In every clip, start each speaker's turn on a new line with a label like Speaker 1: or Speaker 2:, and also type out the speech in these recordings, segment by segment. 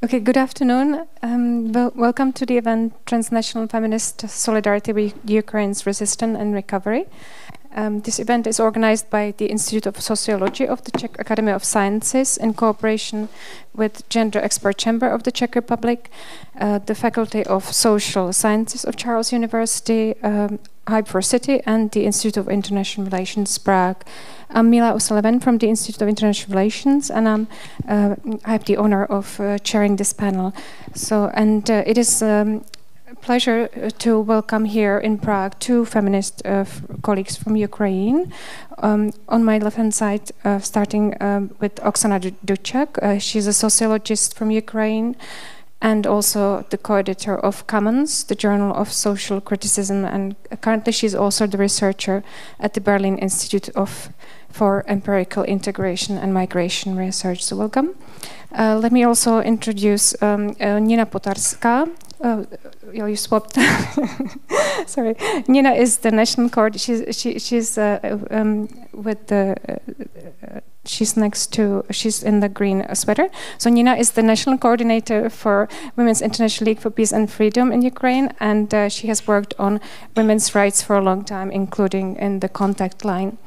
Speaker 1: Okay, good afternoon. Welcome to the event Transnational Feminist Solidarity with Ukraine's Resistance and Recovery. This event is organized by the Institute of Sociology of the Czech Academy of Sciences in cooperation with Gender Expert Chamber of the Czech Republic, the Faculty of Social Sciences of Charles University, City, and the Institute of International Relations, Prague. I'm Mila O'Sullivan from the Institute of International Relations, and I have the honor of chairing this panel. It is a pleasure to welcome here in Prague two feminist colleagues from Ukraine. On my left-hand side, starting with Oksana Duchak. She's a sociologist from Ukraine, and also the co-editor of Commons, the Journal of Social Criticism, and currently she's also the researcher at the Berlin Institute for Empirical Integration and Migration Research. So welcome. Let me also introduce Nina Potarska. You swapped. Sorry. Nina is the national coordinator. She's in the green sweater. So Nina is the national coordinator for Women's International League for Peace and Freedom in Ukraine, and she has worked on women's rights for a long time, including in the contact line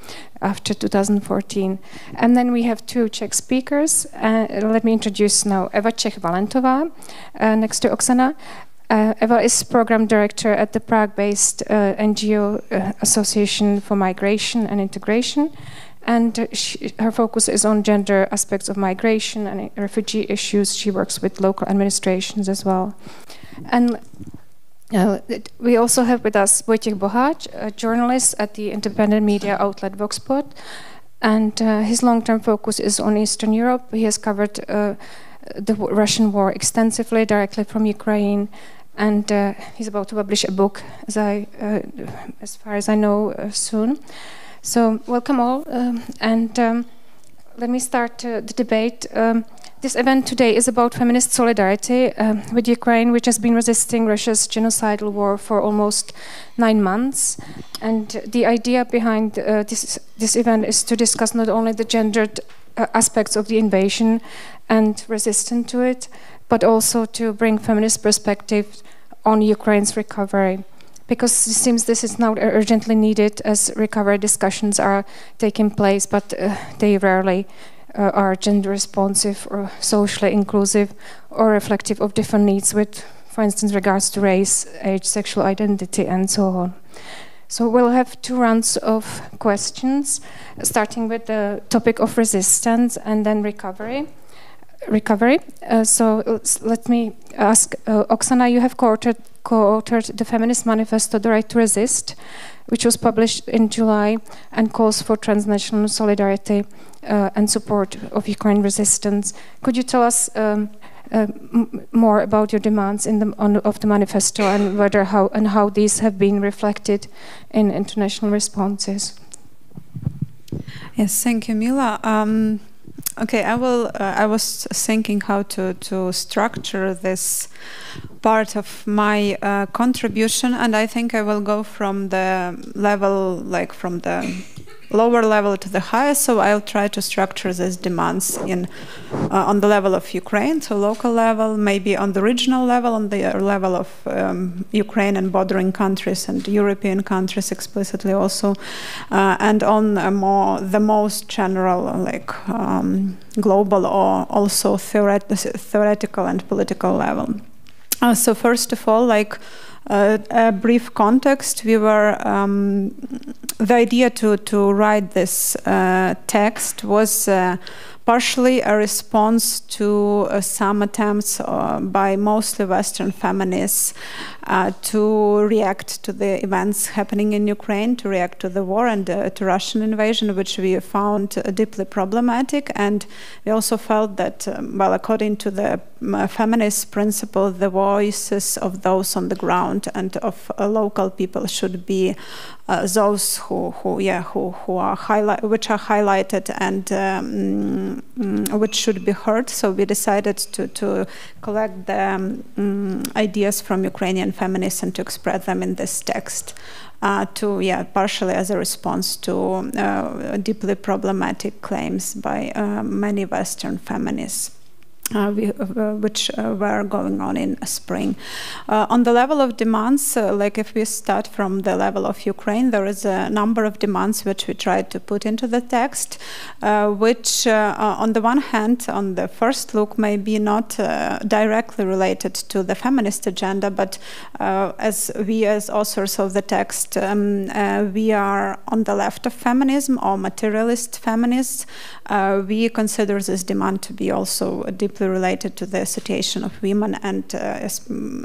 Speaker 1: after 2014. And then we have two Czech speakers. Let me introduce now Eva Čech-Valentová, next to Oksana. Eva is program director at the Prague-based NGO Association for Migration and Integration, and her focus is on gender aspects of migration and refugee issues. She works with local administrations as well. And we also have with us Wojciech Boháč, a journalist at the independent media outlet Voxpot, and his long-term focus is on Eastern Europe. He has covered the Russian war extensively, directly from Ukraine, and he's about to publish a book, as far as I know, soon. So welcome all, and let me start the debate. This event today is about feminist solidarity with Ukraine, which has been resisting Russia's genocidal war for almost 9 months. And the idea behind this event is to discuss not only the gendered aspects of the invasion and resistance to it, but also to bring feminist perspective on Ukraine's recovery. Because it seems this is now urgently needed as recovery discussions are taking place, but they rarely are gender responsive or socially inclusive or reflective of different needs with, for instance, regards to race, age, sexual identity, and so on. So we'll have 2 rounds of questions, starting with the topic of resistance and then recovery. So let me ask Oksana, you have co-authored the Feminist Manifesto, The Right to Resist, which was published in July and calls for transnational solidarity and support of Ukraine resistance. Could you tell us more about your demands of the manifesto and how these have been reflected in international responses?
Speaker 2: Yes, thank you, Mila. Okay, I was thinking how to structure this part of my contribution, and I think I will go from the level, like from the lower level to the highest. So I'll try to structure these demands on the level of Ukraine, so local level, maybe on the regional level, on the level of Ukraine and bordering countries and European countries explicitly also, and on the most general, like global or also theoretical and political level. So first of all, like a brief context, we were the idea to write this text was partially a response to some attempts by mostly Western feminists to react to the events happening in Ukraine, to react to the war and to Russian invasion, which we found deeply problematic. And we also felt that, well, according to the feminist principle, the voices of those on the ground and of local people should be those which are highlighted and which should be heard. So we decided to collect the ideas from Ukrainian feminists and to express them in this text, partially as a response to deeply problematic claims by many Western feminists. which were going on in spring. On the level of demands, like if we start from the level of Ukraine, there is a number of demands which we tried to put into the text, which on the one hand, on the first look, may be not directly related to the feminist agenda, but as we as authors of the text, we are on the left of feminism or materialist feminists. We consider this demand to be also deeply related to the situation of women and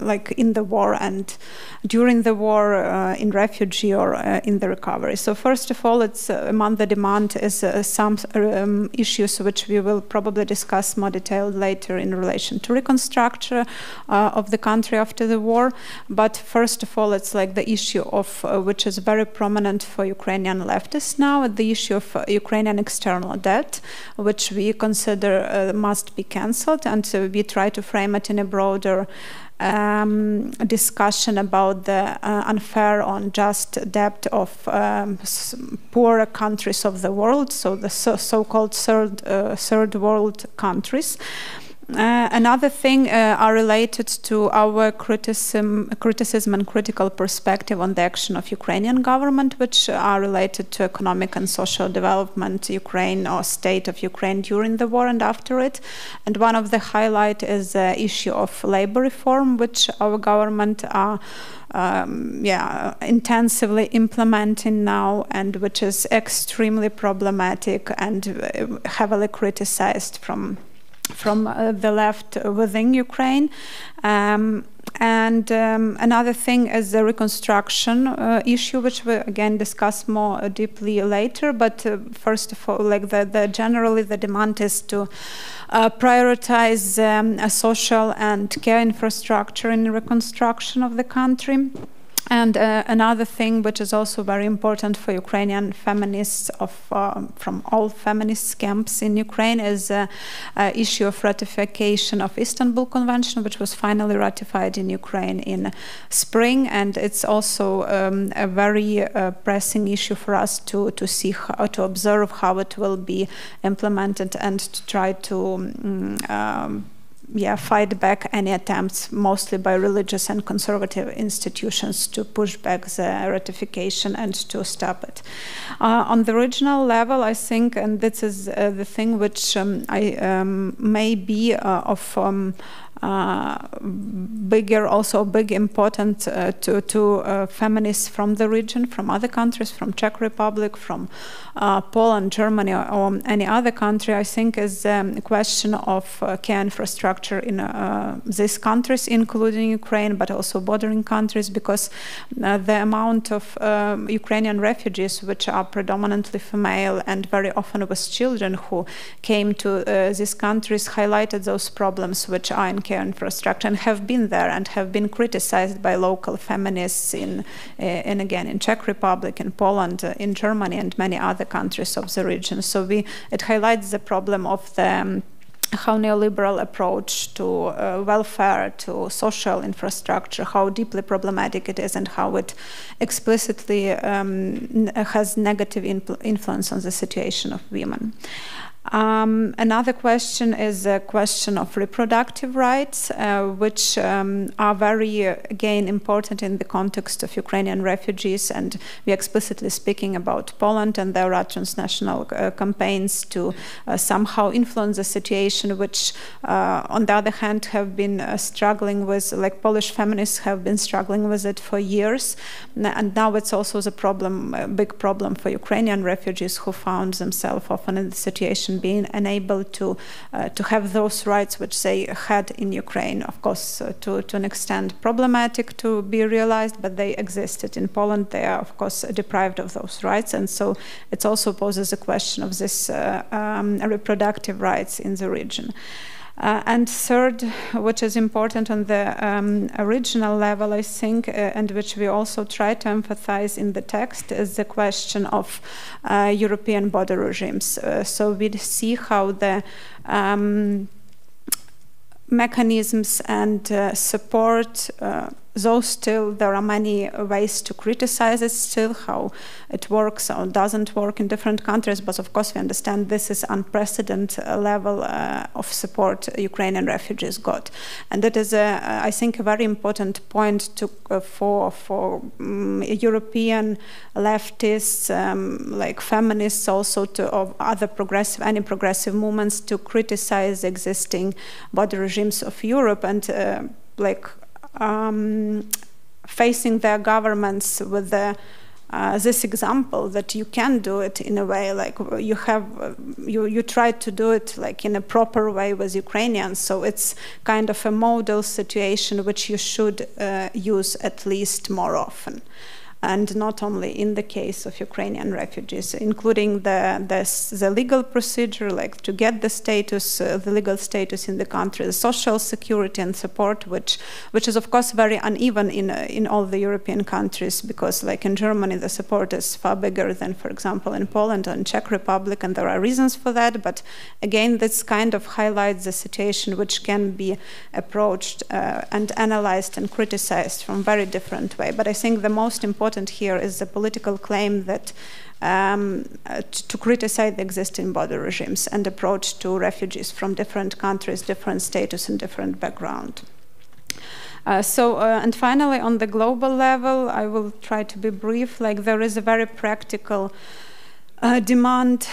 Speaker 2: like in the war and during the war, in refugee or in the recovery. So first of all, it's among the demand is some issues which we will probably discuss more detailed later in relation to reconstruction of the country after the war. But first of all, it's like the issue of which is very prominent for Ukrainian leftists now, the issue of Ukrainian external debt, which we consider must be cancelled, and we try to frame it in a broader discussion about the unfair or unjust debt of poorer countries of the world, so the so-called third world countries. Another thing are related to our criticism and critical perspective on the action of Ukrainian government, which are related to economic and social development Ukraine or state of Ukraine during the war and after it. And one of the highlight is the issue of labor reform, which our government are intensively implementing now, and which is extremely problematic and heavily criticized from the left within Ukraine. Another thing is the reconstruction issue, which we again discuss more deeply later. But first of all, like generally the demand is to prioritize social and care infrastructure in reconstruction of the country. And another thing which is also very important for Ukrainian feminists from all feminist camps in Ukraine is the issue of ratification of Istanbul Convention, which was finally ratified in Ukraine in spring. And it's also a very pressing issue for us to see how to observe how it will be implemented and to try to fight back any attempts, mostly by religious and conservative institutions, to push back the ratification and to stop it. On the regional level, I think, and this is the thing which may be of big important to feminists from the region, from other countries, from Czech Republic, from Poland, Germany, or any other country, I think, is a question of care infrastructure in these countries, including Ukraine, but also bordering countries, because the amount of Ukrainian refugees, which are predominantly female and very often with children who came to these countries, highlighted those problems which are in care infrastructure and have been there and have been criticized by local feminists in Czech Republic, in Poland, in Germany, and many other countries of the region. So it highlights the problem of the how neoliberal approach to welfare, to social infrastructure, how deeply problematic it is, and how it explicitly has negative influence on the situation of women. Another question is a question of reproductive rights, which are very, again, important in the context of Ukrainian refugees, and we're explicitly speaking about Poland, and there are transnational campaigns to somehow influence the situation, which, on the other hand, have been struggling with, like Polish feminists have been struggling with it for years, and now it's also the problem, a big problem for Ukrainian refugees who found themselves often in the situation being unable to have those rights which they had in Ukraine. Of course, to an extent problematic to be realized, but they existed. In Poland, they are, of course, deprived of those rights, and so it also poses a question of this reproductive rights in the region. And third, which is important on the regional level, I think, and which we also try to emphasize in the text, is the question of European border regimes. So we see how the mechanisms and support though still there are many ways to criticize it still, how it works or doesn't work in different countries, but of course we understand this is unprecedented level of support Ukrainian refugees got. And that is, I think, a very important point to, for European leftists, like feminists also, or other progressive, any progressive movements, to criticize existing border regimes of Europe and facing their governments with this example that you can do it in a way like you try to do it like in a proper way with Ukrainians. So it's kind of a model situation which you should use at least more often. And not only in the case of Ukrainian refugees, including the legal procedure, like to get the status, the legal status in the country, the social security and support, which is of course very uneven in all the European countries, because like in Germany the support is far bigger than, for example, in Poland and Czech Republic, and there are reasons for that. But again, this kind of highlights the situation which can be approached and analyzed and criticized from very different way. But I think the most important here is the political claim that to criticize the existing border regimes and approach to refugees from different countries, different status and different background. And finally, on the global level, I will try to be brief. Like there is a very practical demand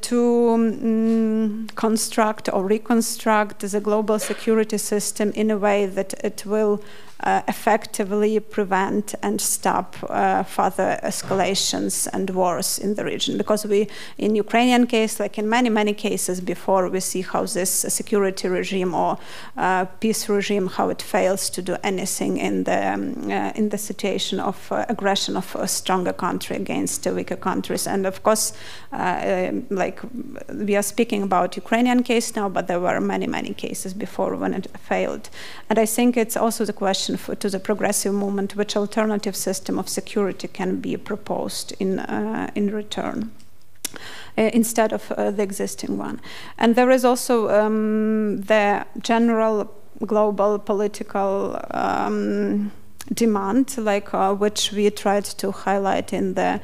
Speaker 2: to construct or reconstruct the global security system in a way that it will effectively prevent and stop further escalations and wars in the region. Because we, in Ukrainian case, like in many cases before, we see how this security regime or peace regime, how it fails to do anything in the situation of aggression of a stronger country against weaker countries. And of course, like we are speaking about Ukrainian case now, but there were many cases before when it failed. And I think it's also the question to the progressive movement, which alternative system of security can be proposed in return instead of the existing one. And there is also the general global political demand, like which we tried to highlight in the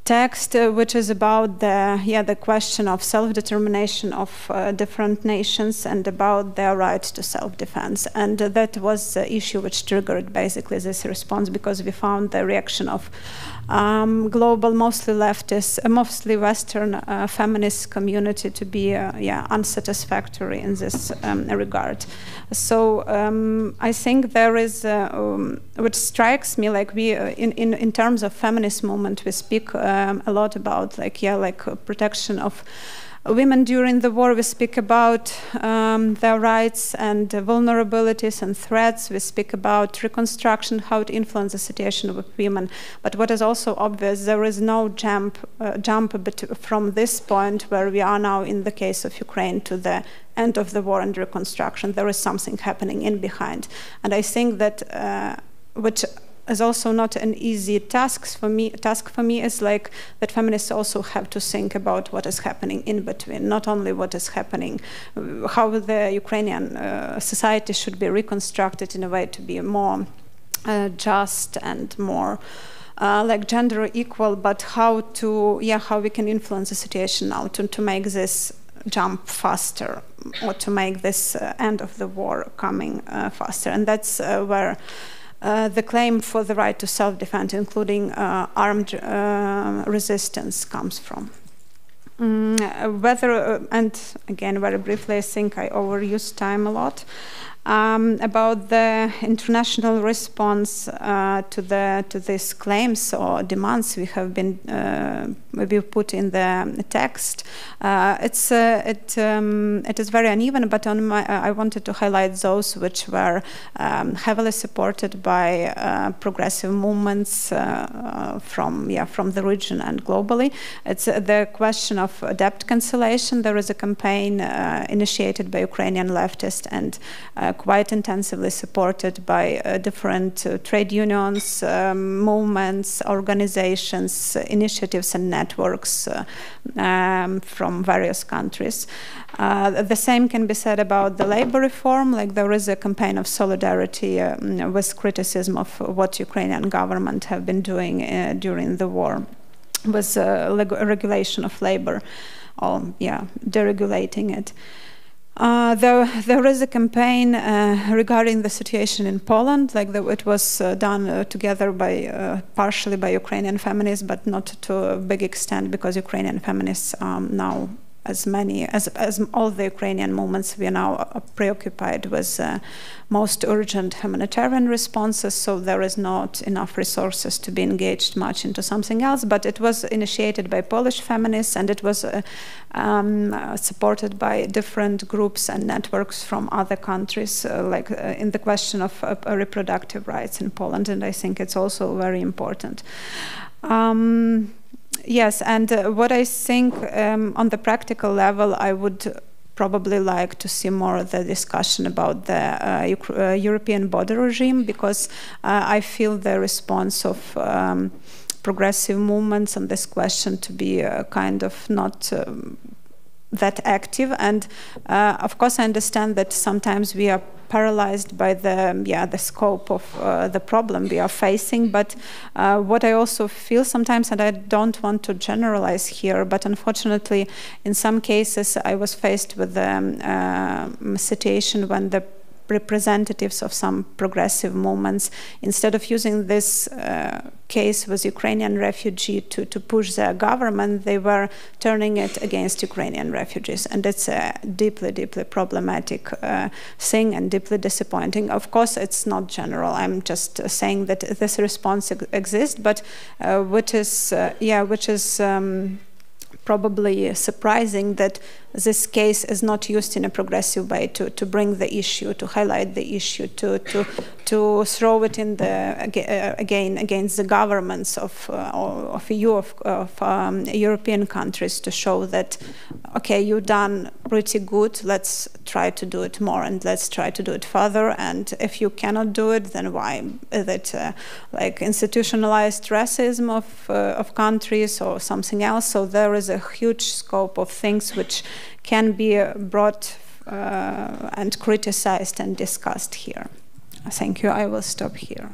Speaker 2: text, which is about the question of self-determination of different nations and about their right to self-defense. And that was the issue which triggered basically this response, because we found the reaction of global, mostly leftist, mostly Western feminist community to be unsatisfactory in this regard. So I think there is, which strikes me, like we in terms of feminist movement, we speak a lot about protection of women during the war. We speak about their rights and vulnerabilities and threats. We speak about reconstruction, how it influences the situation of women. But what is also obvious, there is no jump from this point where we are now in the case of Ukraine to the end of the war and reconstruction. There is something happening in behind. And I think that which is also not an easy task for me is like that feminists also have to think about what is happening in between, not only what is happening, how the Ukrainian society should be reconstructed in a way to be more just and more like gender equal, but how we can influence the situation now to make this jump faster, or to make this end of the war coming faster. And that's where the claim for the right to self-defense, including armed resistance, comes from. And again, very briefly, I think I overused time a lot, about the international response to these claims or demands we have been maybe put in the text. It is very uneven, but I wanted to highlight those which were heavily supported by progressive movements from the region and globally. It's the question of debt cancellation. There is a campaign initiated by Ukrainian leftists and quite intensively supported by different trade unions, movements, organizations, initiatives and networks from various countries. The same can be said about the labor reform. Like, there is a campaign of solidarity with criticism of what Ukrainian government have been doing during the war, with regulation of labor, or deregulating it. There is a campaign regarding the situation in Poland. Like, it was done together by partially by Ukrainian feminists, but not to a big extent, because Ukrainian feminists now, as all the Ukrainian movements, we are now preoccupied with most urgent humanitarian responses, so there is not enough resources to be engaged much into something else. But it was initiated by Polish feminists, and it was supported by different groups and networks from other countries, like in the question of reproductive rights in Poland, and I think it's also very important. Yes, and what I think on the practical level, I would probably like to see more of the discussion about the European border regime, because I feel the response of progressive movements on this question to be kind of not that active. And of course, I understand that sometimes we are paralyzed by the scope of the problem we are facing. But what I also feel sometimes, and I don't want to generalize here, but unfortunately, in some cases, I was faced with a situation when the representatives of some progressive movements, instead of using this case with Ukrainian refugee to push their government, they were turning it against Ukrainian refugees. And it's a deeply, deeply problematic thing, and deeply disappointing. Of course, it's not general. I'm just saying that this response exists, but which is probably surprising that this case is not used in a progressive way to bring the issue, to highlight the issue, to throw it in again against the governments of EU, of European countries, to show that, okay, you've done pretty good, let's try to do it more, and let's try to do it further. And if you cannot do it, then why? Is it like institutionalized racism of countries or something else? So there is a huge scope of things which can be brought and criticized and discussed here. Thank you. I will stop here.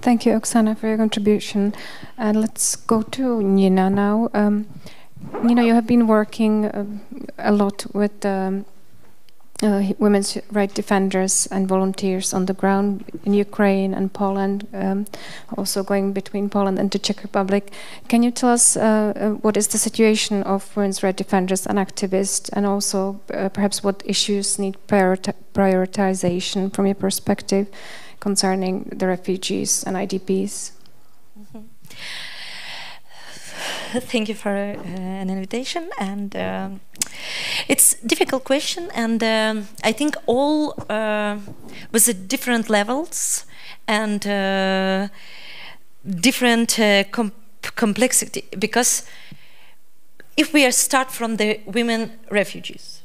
Speaker 1: Thank you, Oksana, for your contribution. And let's go to Nina now. Nina, you have been working a lot with women's rights defenders and volunteers on the ground in Ukraine and Poland, also going between Poland and the Czech Republic. Can you tell us what is the situation of women's rights defenders and activists, and also perhaps what issues need prioritization from your perspective concerning the refugees and IDPs?
Speaker 3: Mm-hmm. Thank you for an invitation, and it's a difficult question, and I think all with the different levels and different complexity, because if we start from the women refugees,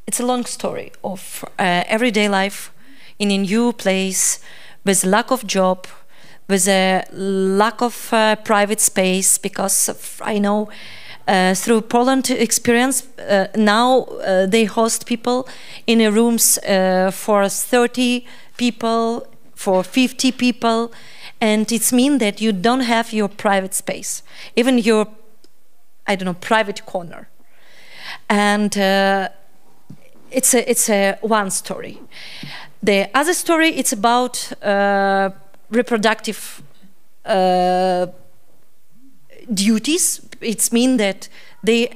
Speaker 3: it's a long story of everyday life in a new place with lack of job, with a lack of private space, because I know through Poland experience, now they host people in rooms for 30 people, for 50 people, and it means that you don't have your private space, even your, I don't know, private corner. And it's a one story. The other story, it's about reproductive duties. It means that they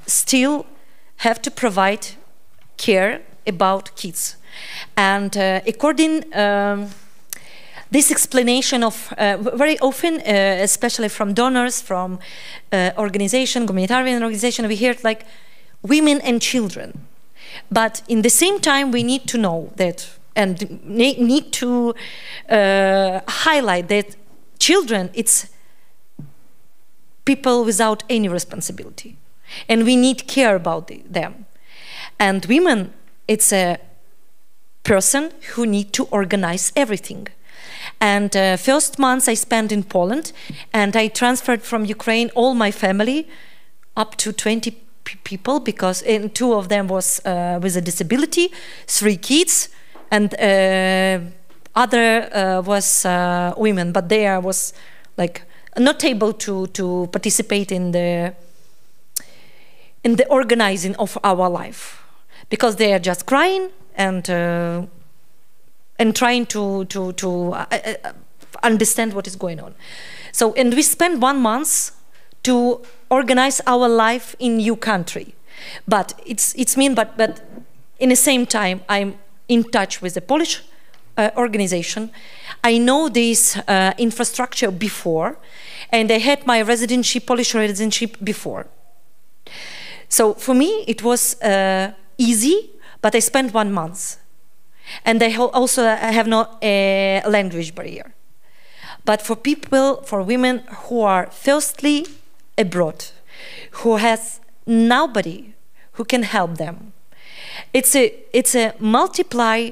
Speaker 3: still have to provide care about kids. And according this explanation of very often, especially from donors, from humanitarian organization, we hear like women and children. But in the same time, we need to know that, and need to highlight that children, it's people without any responsibility, and we need care about them. And women, it's person who need to organize everything. And first months I spent in Poland, and I transferred from Ukraine all my family, up to 20 people, because 2 of them was with a disability, 3 kids, and other was women, but they was like not able to participate in the organizing of our life, because they are just crying and trying to understand what is going on. So, and we spent 1 month to organize our life in new country, but but in the same time I'm in touch with the Polish organization. I know this infrastructure before, and I had my Polish residency before. So for me it was easy, but I spent 1 month. And I also have no language barrier. But for people, for women who are firstly abroad, who has nobody who can help them, it's a multiply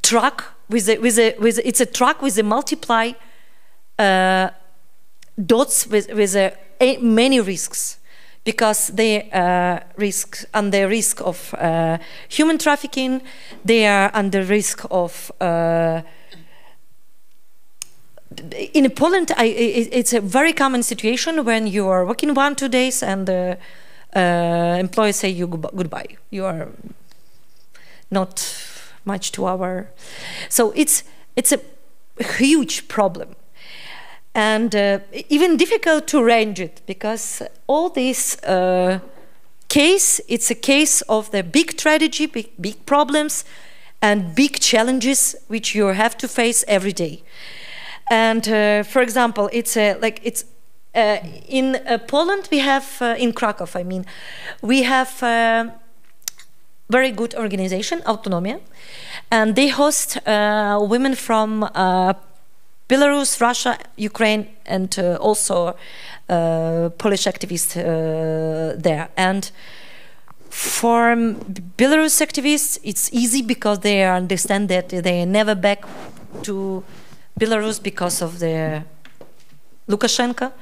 Speaker 3: truck it's a truck with a multiply dots with many risks. Because they risk of human trafficking, they are under risk of. In Poland, it's a very common situation when you are working 1-2 days and the employers say you goodbye. You are not much to our. So it's a huge problem. And even difficult to arrange it, because all this case, it's a case of the big tragedy, big problems, and big challenges which you have to face every day. And for example, in Poland we have in Krakow. I mean, we have very good organization, Autonomia, and they host women from. Belarus, Russia, Ukraine, and also Polish activists there. And for Belarus activists, it's easy because they understand that they never back to Belarus because of the Lukashenko.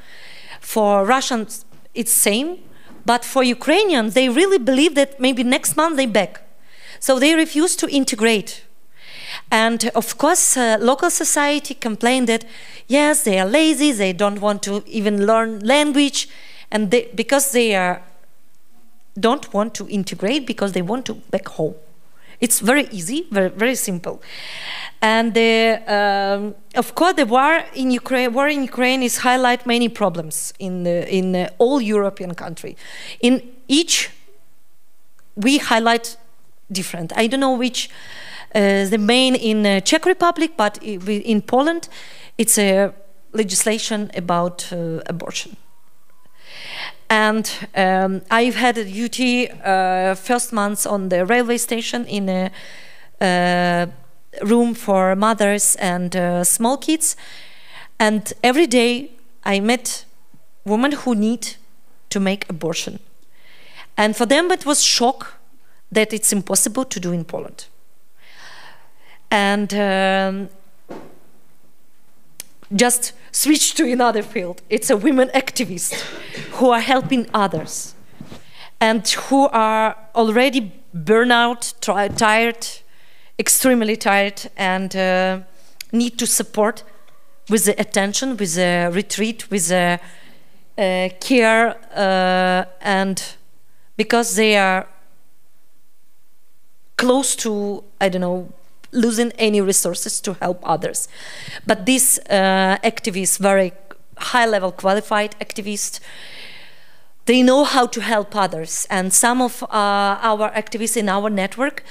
Speaker 3: For Russians, it's same. But for Ukrainians, they really believe that maybe next month they back. So they refuse to integrate. And of course, local society complained that, yes, they are lazy, they don't want to even learn language, and because they don't want to integrate, because they want to back home. It's very easy, very, very simple. And of course, the war in Ukraine is highlight many problems in all European country. In each, we highlight different. I don't know which. The main in Czech Republic, but in Poland, it's a legislation about abortion. And I've had a duty first months on the railway station in a room for mothers and small kids. And every day I met women who need to make abortion. And for them it was shock that it's impossible to do in Poland. And just switch to another field. It's a women activist who are helping others and who are already burnout, tired, extremely tired, and need to support with the attention, with the retreat, with the care, and because they are close to, I don't know, losing any resources to help others. But these activists, very high-level qualified activists, they know how to help others. And some of our activists in our network,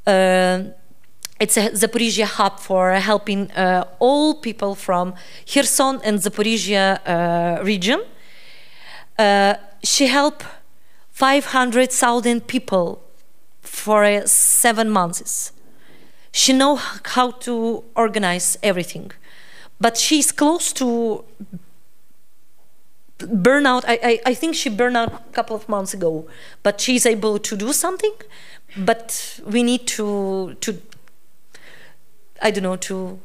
Speaker 3: it's a Zaporizhia hub for helping all people from Kherson and Zaporizhia region. She helped 500,000 people for 7 months. She knows how to organize everything, but she's close to burnout. I think she burned out a couple of months ago, but she's able to do something. But we need to I don't know, to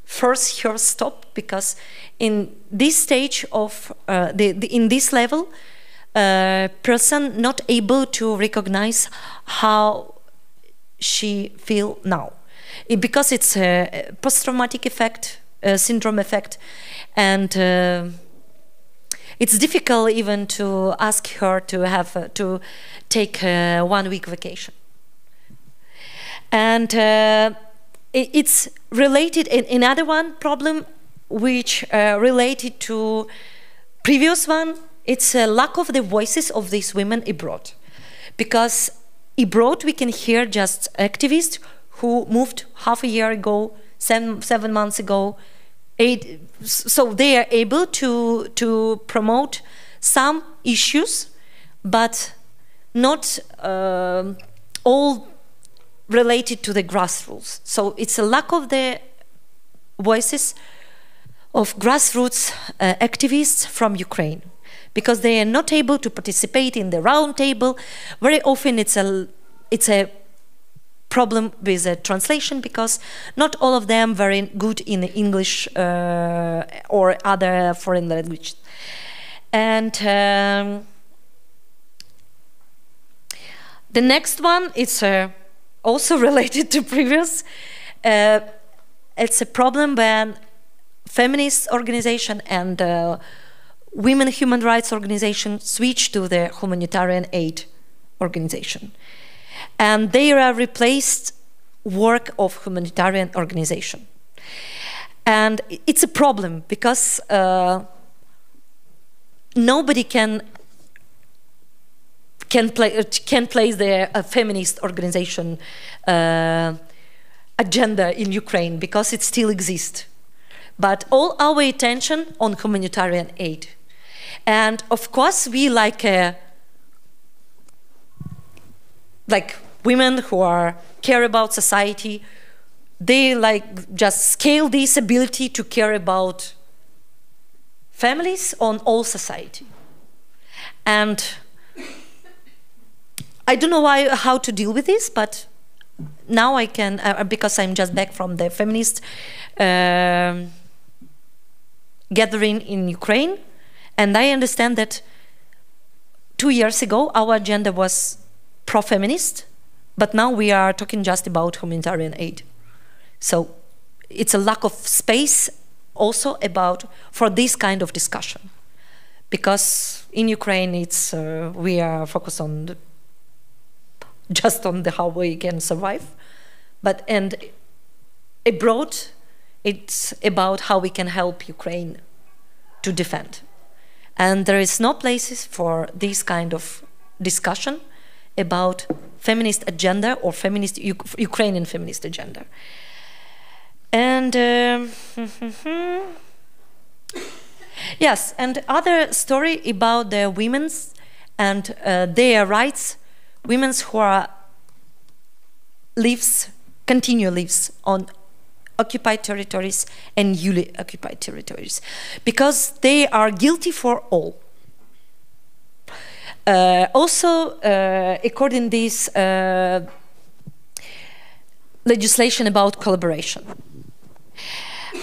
Speaker 3: force her stop, because in this stage of in this level, person not able to recognize how she feel now, because it's a post-traumatic effect, syndrome effect, and it's difficult even to ask her to have to take a 1 week vacation. And it's related in another one problem, which related to previous one. It's a lack of the voices of these women abroad, because abroad we can hear just activists who moved half a year ago, seven months ago, 8. So they are able to promote some issues, but not all related to the grassroots. So it's a lack of the voices of grassroots activists from Ukraine, because they are not able to participate in the round table. Very often it's a problem with the translation, because not all of them very good in English or other foreign language. And the next one is also related to previous. It's a problem when feminist organization and women human rights organization switch to the humanitarian aid organization, and they are replaced work of humanitarian organization. And it's a problem, because nobody can place the feminist organization agenda in Ukraine, because it still exists. But all our attention on humanitarian aid. And of course we like women who care about society, they just scale this ability to care about families on all society. And I don't know how to deal with this, but now I can, because I'm just back from the feminist gathering in Ukraine, and I understand that 2 years ago our agenda was pro-feminist, but now we are talking just about humanitarian aid. So it's a lack of space also for this kind of discussion, because in Ukraine it's we are focused on just on how we can survive, and abroad it's about how we can help Ukraine to defend. And there is no places for this kind of discussion about feminist agenda or Ukrainian feminist agenda. And yes, and other story about the women's and their rights, women's who continue lives on occupied territories and newly occupied territories, because they are guilty for all. Also, according to this legislation about collaboration,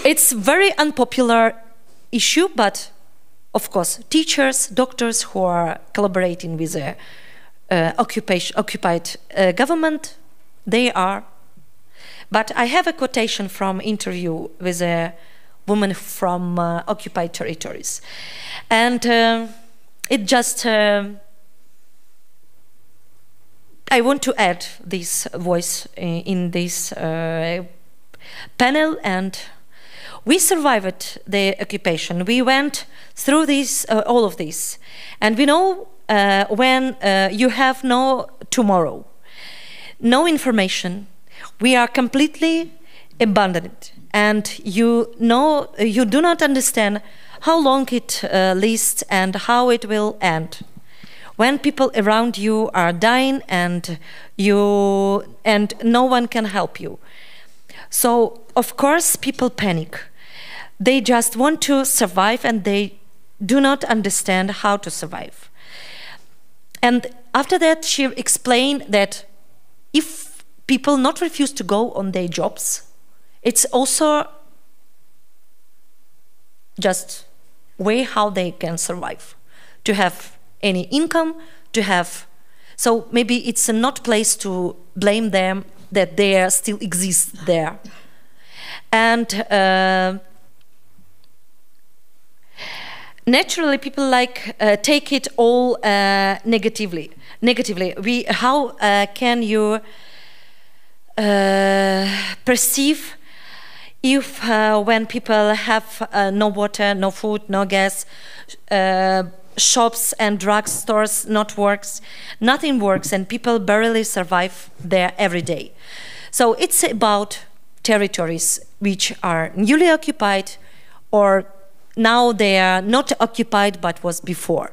Speaker 3: it's very unpopular issue, but of course teachers, doctors who are collaborating with the occupied government, they are. But I have a quotation from interview with a woman from occupied territories, and it just I want to add this voice in this panel. And we survived the occupation. We went through this, all of this, and we know when you have no tomorrow, no information, we are completely abandoned, and you do not understand how long it lasts and how it will end. When people around you are dying and no one can help you. So of course people panic. They just want to survive, and they do not understand how to survive. And after that, she explained that if people not refuse to go on their jobs, it's also just way how they can survive, to have any income, to have, so maybe it's not place to blame them that they still exist there. And naturally people like take it all negatively. How can you perceive if when people have no water, no food, no gas, shops and drugstores not works, nothing works, and people barely survive there every day. So it's about territories which are newly occupied, or now they are not occupied but was before.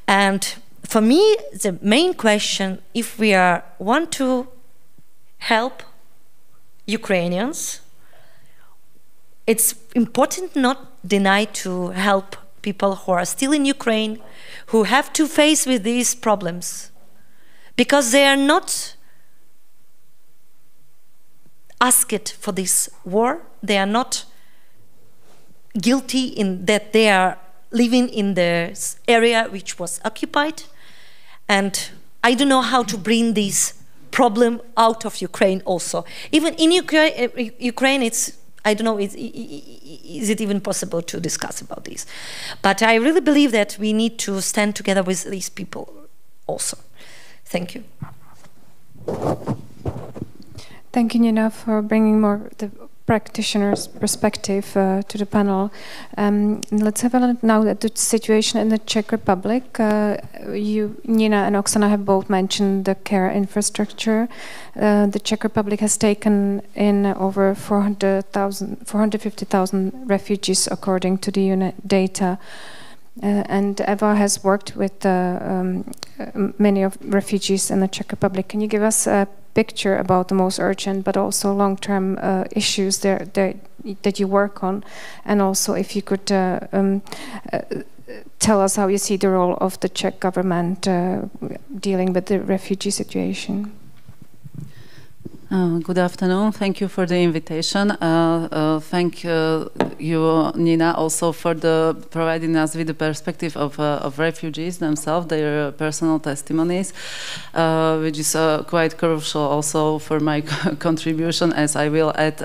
Speaker 3: And for me, the main question, if we want to help Ukrainians, it's important not deny to help people who are still in Ukraine, who have to face with these problems, because they are not asked for this war. They are not guilty in that they are living in the area which was occupied. And I don't know how to bring this problem out of Ukraine also. Even in Ukraine it's, I don't know, is it even possible to discuss about this? But I really believe that we need to stand together with these people also. Thank you.
Speaker 1: Thank you, Nina, for bringing more the practitioner's perspective to the panel. Let's have a look now at the situation in the Czech Republic. You, Nina and Oksana, have both mentioned the care infrastructure. The Czech Republic has taken in over 450,000 refugees, according to the UNIT data. And Eva has worked with many of refugees in the Czech Republic. Can you give us a picture about the most urgent but also long-term issues that you work on, and also if you could tell us how you see the role of the Czech government dealing with the refugee situation?
Speaker 4: Good afternoon. Thank you for the invitation. Thank you, Nina, also for providing us with the perspective of refugees themselves, their personal testimonies, which is quite crucial also for my contribution, as I will add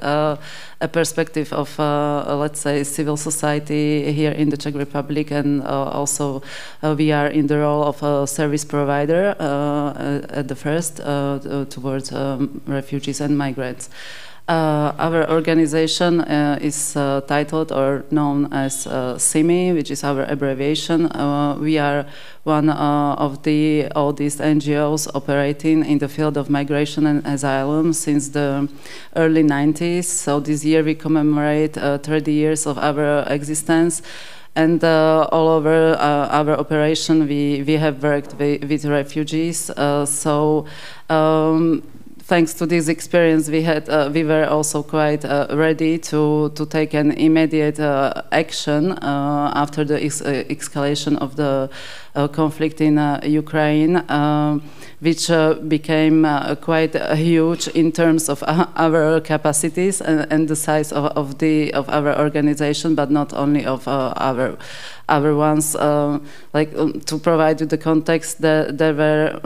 Speaker 4: a perspective of, let's say, civil society here in the Czech Republic, and also we are in the role of a service provider at the first towards refugees and migrants. Our organization is titled or known as CIMI, which is our abbreviation. We are one of the oldest NGOs operating in the field of migration and asylum since the early 90s. So this year we commemorate 30 years of our existence. And all over our operation, we have worked with refugees. Thanks to this experience, we were also quite ready to take an immediate action after the escalation of the conflict in Ukraine, which became quite huge in terms of our capacities and the size of our organization, but not only of our ones. To provide you the context, there were,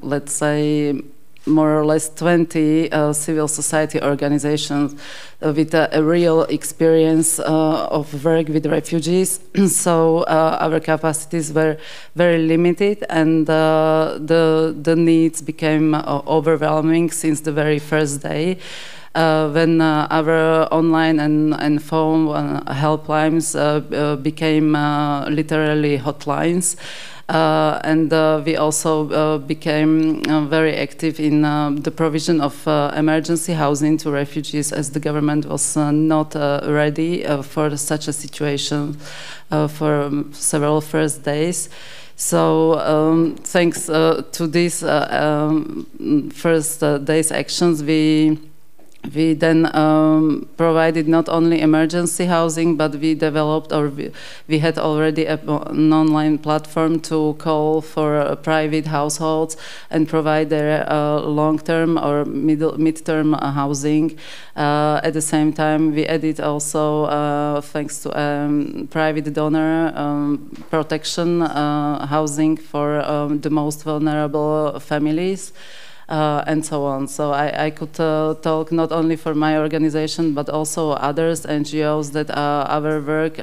Speaker 4: let's say, more or less 20 civil society organizations with a real experience of work with refugees. So our capacities were very limited, and the needs became overwhelming since the very first day. When our online and phone helplines became literally hotlines. And we also became very active in the provision of emergency housing to refugees, as the government was not ready for such a situation for several first days. So thanks to these first days' actions, we we then provided not only emergency housing, but we developed, or we had already an online platform to call for private households and provide their long-term or mid-term housing. At the same time, we added also, thanks to private donor, protection housing for the most vulnerable families. And so on. So I could talk not only for my organization, but also others, NGOs, that our work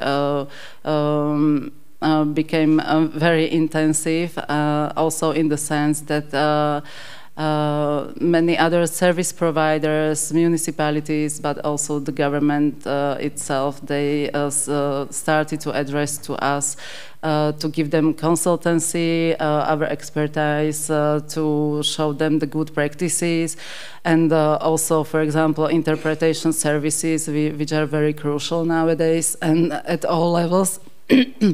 Speaker 4: became very intensive, also in the sense that many other service providers, municipalities, but also the government itself, they started to address to us to give them consultancy, our expertise, to show them the good practices, and also, for example, interpretation services, which are very crucial nowadays and at all levels.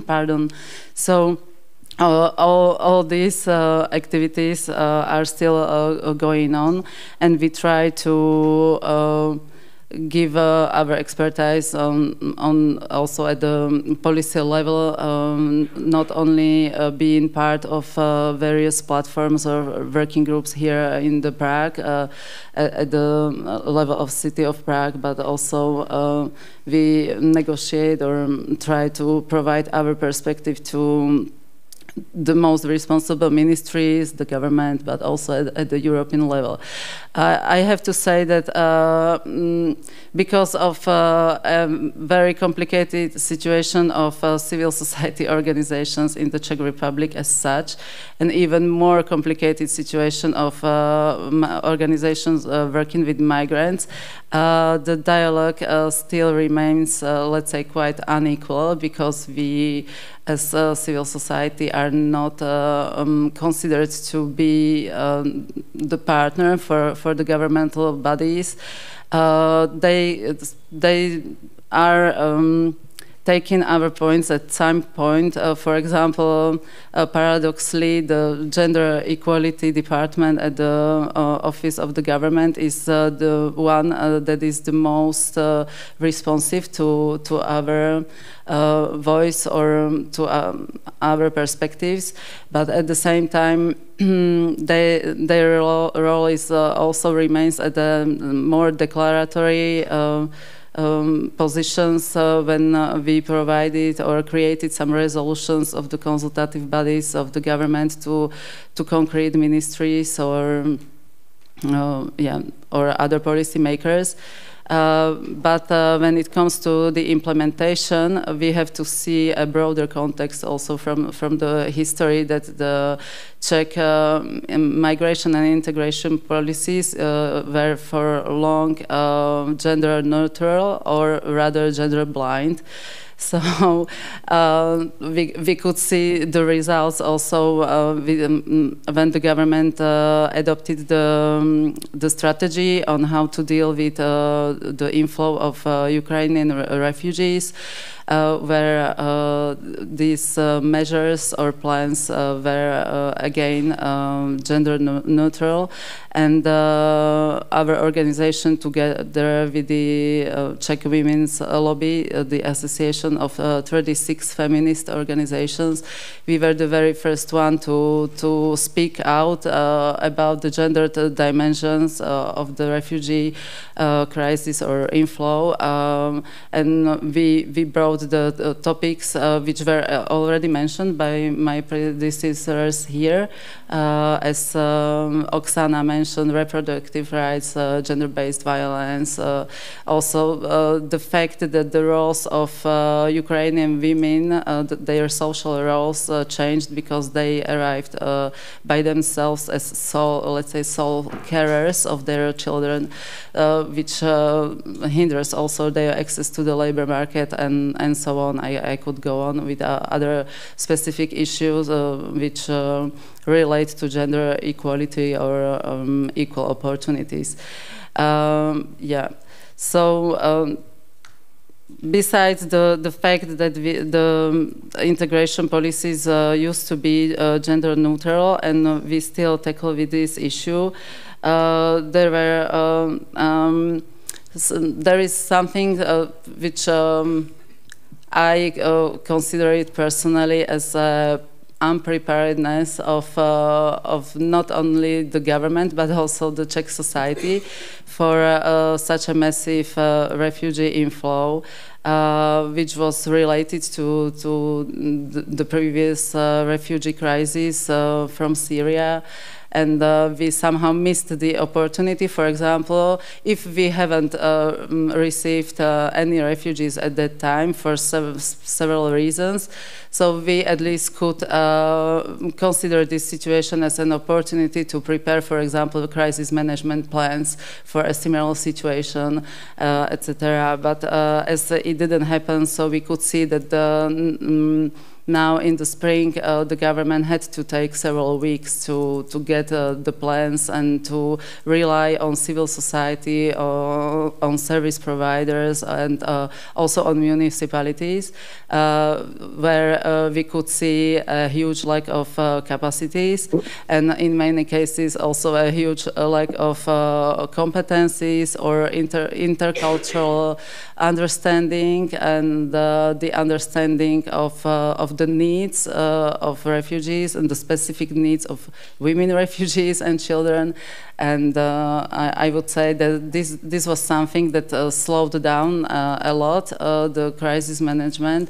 Speaker 4: Pardon. So all these activities are still going on, and we try to give our expertise on also at the policy level, not only being part of various platforms or working groups here in the Prague at the level of city of Prague, but also we negotiate or try to provide our perspective to the most responsible ministries, the government, but also at the European level. I have to say that because of a very complicated situation of civil society organizations in the Czech Republic as such, and even more complicated situation of organizations working with migrants, the dialogue still remains, let's say, quite unequal, because we as civil society are not considered to be the partner for the governmental bodies. They are taking our points at some point. For example, paradoxically, the gender equality department at the office of the government is the one that is the most responsive to our voice or to our perspectives, but at the same time their role is also remains at the more declaratory positions when we provided or created some resolutions of the consultative bodies of the government to concrete ministries or or other policy makers. But when it comes to the implementation, we have to see a broader context also from the history that the Czech migration and integration policies were for long gender neutral, or rather gender blind. So we could see the results also when the government adopted the strategy on how to deal with the inflow of Ukrainian refugees, where these measures or plans were again gender neutral, and our organization, together with the Czech Women's Lobby, the association of 36 feminist organizations, we were the very first one to speak out about the gender dimensions of the refugee crisis or inflow, and we brought the topics which were already mentioned by my predecessors here, as Oksana mentioned, reproductive rights, gender-based violence, also the fact that the roles of Ukrainian women, their social roles changed because they arrived by themselves as let's say sole carers of their children, which hinders also their access to the labor market, and so on. I could go on with other specific issues which relate to gender equality or equal opportunities. So besides the fact that the integration policies used to be gender neutral, and we still tackle with this issue, there were there is something which I consider it personally as unpreparedness of not only the government but also the Czech society for such a massive refugee inflow, which was related to the previous refugee crisis from Syria. And we somehow missed the opportunity. For example, if we haven't received any refugees at that time for several reasons, so we at least could consider this situation as an opportunity to prepare, for example, crisis management plans for a similar situation, etc. But as it didn't happen, so we could see that now in the spring, the government had to take several weeks to get the plans and to rely on civil society, on service providers, and also on municipalities, where we could see a huge lack of capacities, and in many cases also a huge lack of competencies or intercultural understanding, and the understanding of the needs of refugees and the specific needs of women refugees and children. And I would say that this was something that slowed down a lot the crisis management.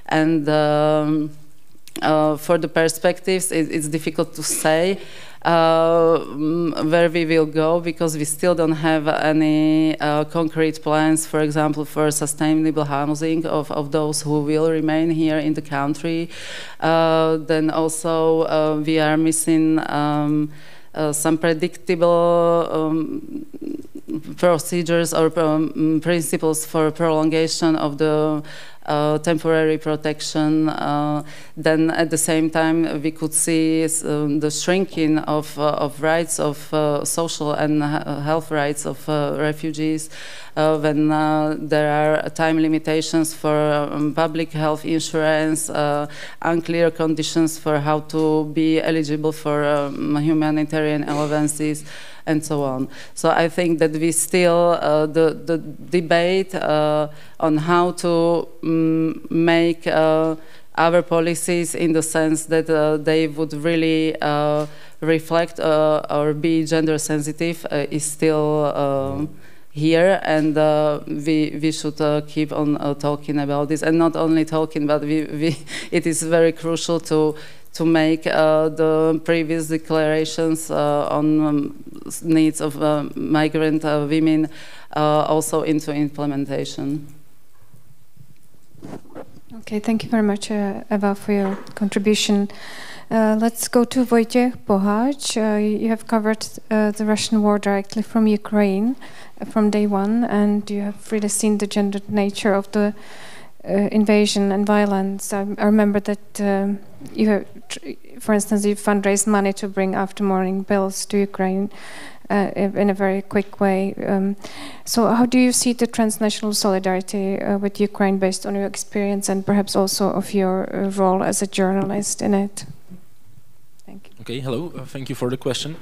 Speaker 4: And for the perspectives, it's difficult to say where we will go, because we still don't have any concrete plans, for example, for sustainable housing of those who will remain here in the country. Then also we are missing some predictable procedures or principles for prolongation of the temporary protection. Then at the same time we could see the shrinking of rights, of social and health rights of refugees, when there are time limitations for public health insurance, unclear conditions for how to be eligible for humanitarian allowances, and so on. So I think that we still, the debate on how to make our policies in the sense that they would really reflect or be gender sensitive is still here, and we should keep on talking about this, and not only talking, but it is very crucial to make the previous declarations on needs of migrant women also into implementation.
Speaker 1: Okay, thank you very much, Eva, for your contribution. Let's go to Wojciech Bohacz. You have covered the Russian war directly from Ukraine from day one, and you have really seen the gendered nature of the invasion and violence. I remember that you have, for instance, you fundraised money to bring after-morning bills to Ukraine in a very quick way. So how do you see the transnational solidarity with Ukraine based on your experience and perhaps also of your role as a journalist in it? Thank you.
Speaker 5: Okay, hello. Thank you for the question.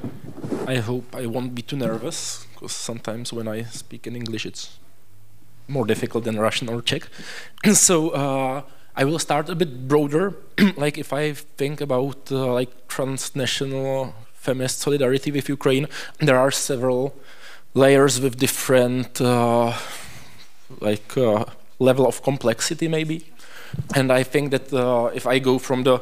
Speaker 5: I hope I won't be too nervous, because sometimes when I speak in English it's more difficult than Russian or Czech. So I will start a bit broader. Like if I think about like transnational feminist solidarity with Ukraine, there are several layers with different level of complexity maybe. And I think that if I go from the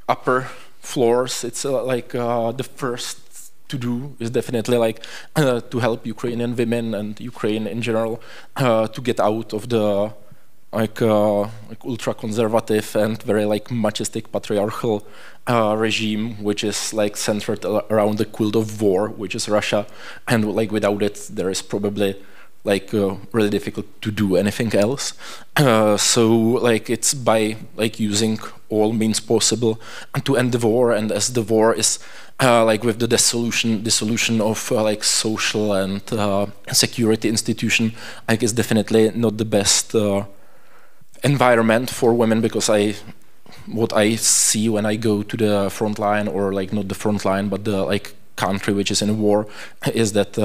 Speaker 5: upper floors, it's the first to do is definitely to help Ukrainian women and Ukraine in general to get out of the ultra-conservative and very machistic patriarchal regime, which is centered around the cult of war, which is Russia, and without it there is probably really difficult to do anything else. So it's by using all means possible to end the war, and as the war is with the dissolution of social and security institution, is definitely not the best environment for women, because what I see when I go to the front line, or not the front line but the country which is in war, is that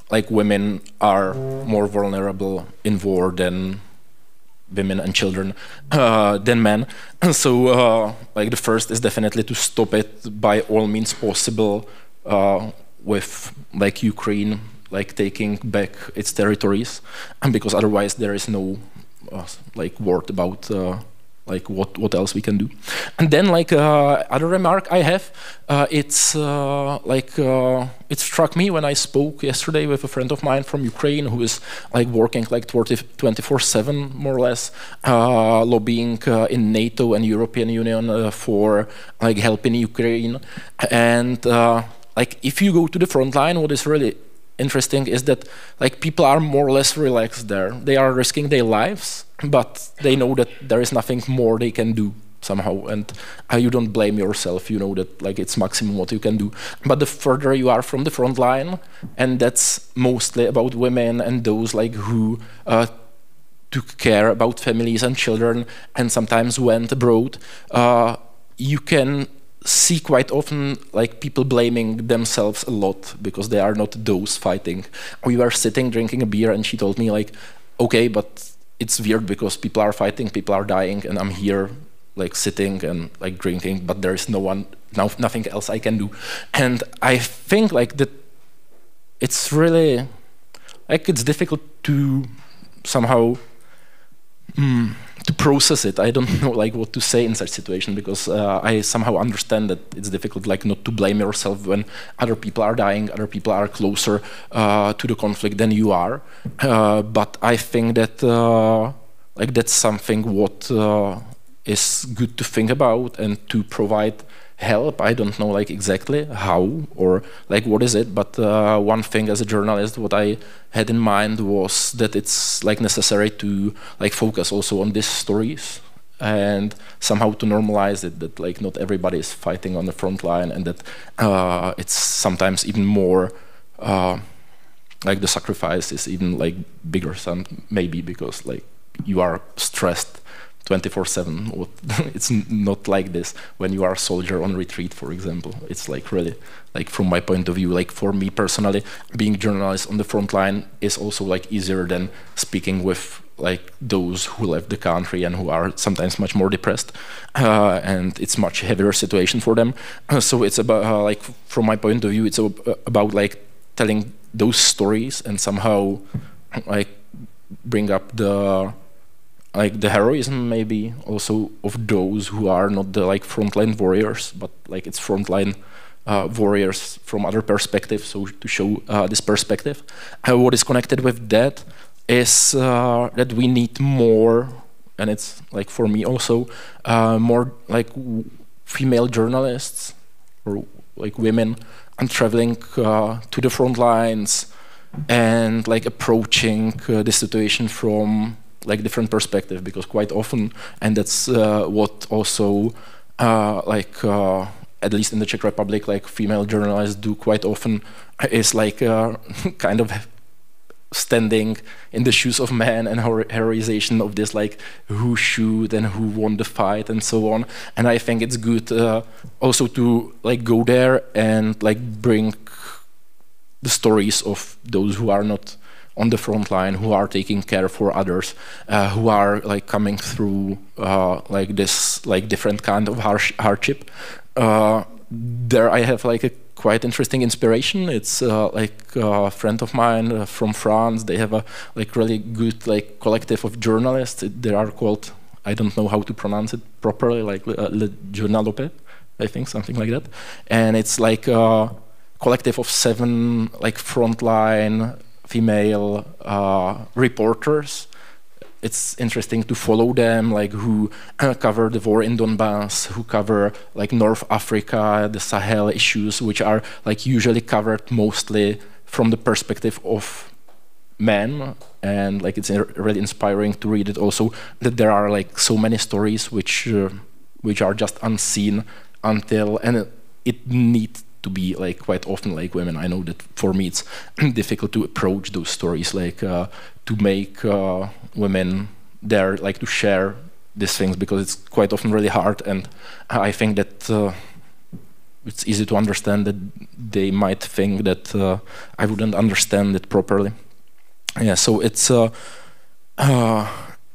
Speaker 5: like women are more vulnerable in war than women and children than men. So like the first is definitely to stop it by all means possible, with like Ukraine like taking back its territories, and because otherwise there is no like word about like what else we can do. And then like other remark I have, it's like it struck me when I spoke yesterday with a friend of mine from Ukraine who is like working like 24/7 more or less, lobbying in NATO and European Union for like helping Ukraine. And like if you go to the front line, what is really interesting is that like people are more or less relaxed there. They are risking their lives, but they know that there is nothing more they can do somehow, and you don't blame yourself. You know that like it's maximum what you can do. But the further you are from the front line, and that's mostly about women and those like who took care about families and children and sometimes went abroad, you can see quite often like people blaming themselves a lot because they are not those fighting. We were sitting drinking a beer and she told me like, okay, but it's weird because people are fighting, people are dying, and I'm here like sitting and like drinking, but there is nothing else I can do. And I think like that it's really like it's difficult to somehow to process it. I don't know like what to say in such situation, because I somehow understand that it's difficult like not to blame yourself when other people are dying, other people are closer to the conflict than you are. But I think that like that's something what is good to think about and to provide help. I don't know like exactly how or like what is it, but one thing as a journalist what I had in mind was that it's like necessary to like focus also on these stories and somehow to normalize it, that like not everybody is fighting on the front line, and that it's sometimes even more like the sacrifice is even like bigger maybe because like you are stressed 24/7. It's not like this when you are a soldier on retreat, for example. It's like really, like from my point of view, like for me personally, being a journalist on the front line is also like easier than speaking with like those who left the country and who are sometimes much more depressed, and it's much heavier situation for them. So it's about like from my point of view, it's about like telling those stories and somehow like bring up the heroism maybe also of those who are not the like frontline warriors, but like it's frontline warriors from other perspectives. So to show this perspective, what is connected with that is that we need more, and it's like for me also more like female journalists or like women and traveling to the front lines and like approaching the situation from like different perspective, because quite often, and that's what also like at least in the Czech Republic, like female journalists do quite often, is like kind of standing in the shoes of men and heroization of this, like who shoot and who won the fight and so on. And I think it's good also to like go there and like bring the stories of those who are not on the front line, who are taking care for others, who are like coming through like this like different kind of hardship. There I have like a quite interesting inspiration. It's like a friend of mine from France. They have a like really good like collective of journalists. They are called, I don't know how to pronounce it properly, like Le Journalope, I think, something like that. And it's like a collective of 7 like frontline female reporters. It's interesting to follow them, like who cover the war in Donbass, who cover like North Africa, the Sahel issues, which are like usually covered mostly from the perspective of men. And like it's really inspiring to read it also, that there are like so many stories which are just unseen until, and it needs to be like quite often like women. I know that for me it's difficult to approach those stories, like to make women there, like to share these things, because it's quite often really hard. And I think that it's easy to understand that they might think that I wouldn't understand it properly. Yeah, so it's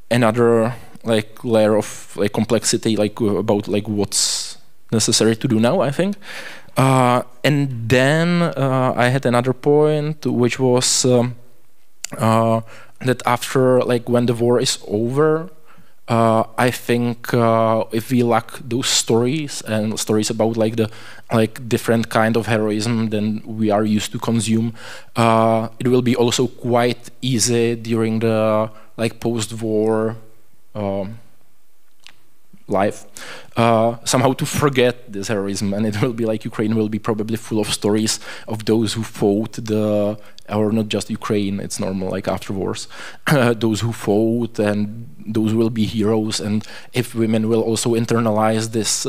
Speaker 5: another like layer of like complexity, like about like what's necessary to do now, I think. And then I had another point, which was that after like when the war is over, I think if we lack those stories and stories about like the different kind of heroism than we are used to consume, it will be also quite easy during the like post-war life somehow to forget this heroism, and it will be like Ukraine will be probably full of stories of those who fought or not just Ukraine, it's normal like after wars, those who fought, and those will be heroes. And if women will also internalize this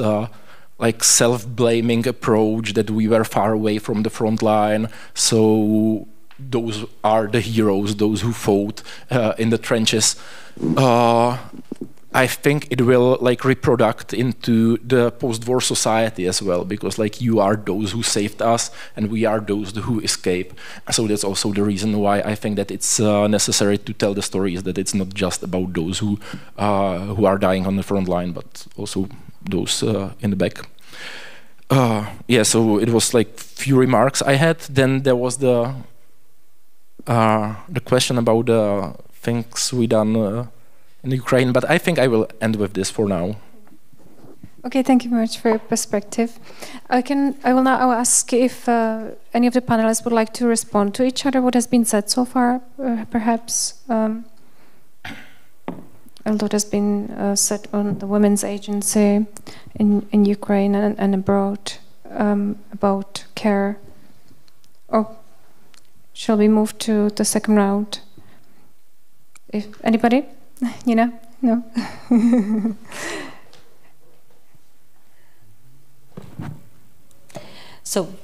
Speaker 5: like self-blaming approach that we were far away from the front line, so those are the heroes, those who fought in the trenches, I think it will like reproduce into the post-war society as well, because like you are those who saved us and we are those who escape. So that's also the reason why I think that it's necessary to tell the stories, that it's not just about those who are dying on the front line, but also those in the back. Yeah, so it was like few remarks I had. Then there was the question about the things we done in Ukraine, but I think I will end with this for now.
Speaker 1: Okay, thank you very much for your perspective. I will now ask if any of the panelists would like to respond to each other, what has been said so far, perhaps. A lot has been said on the women's agency in Ukraine and abroad, about care. Or shall we move to the second round? If anybody? You know? No?
Speaker 3: So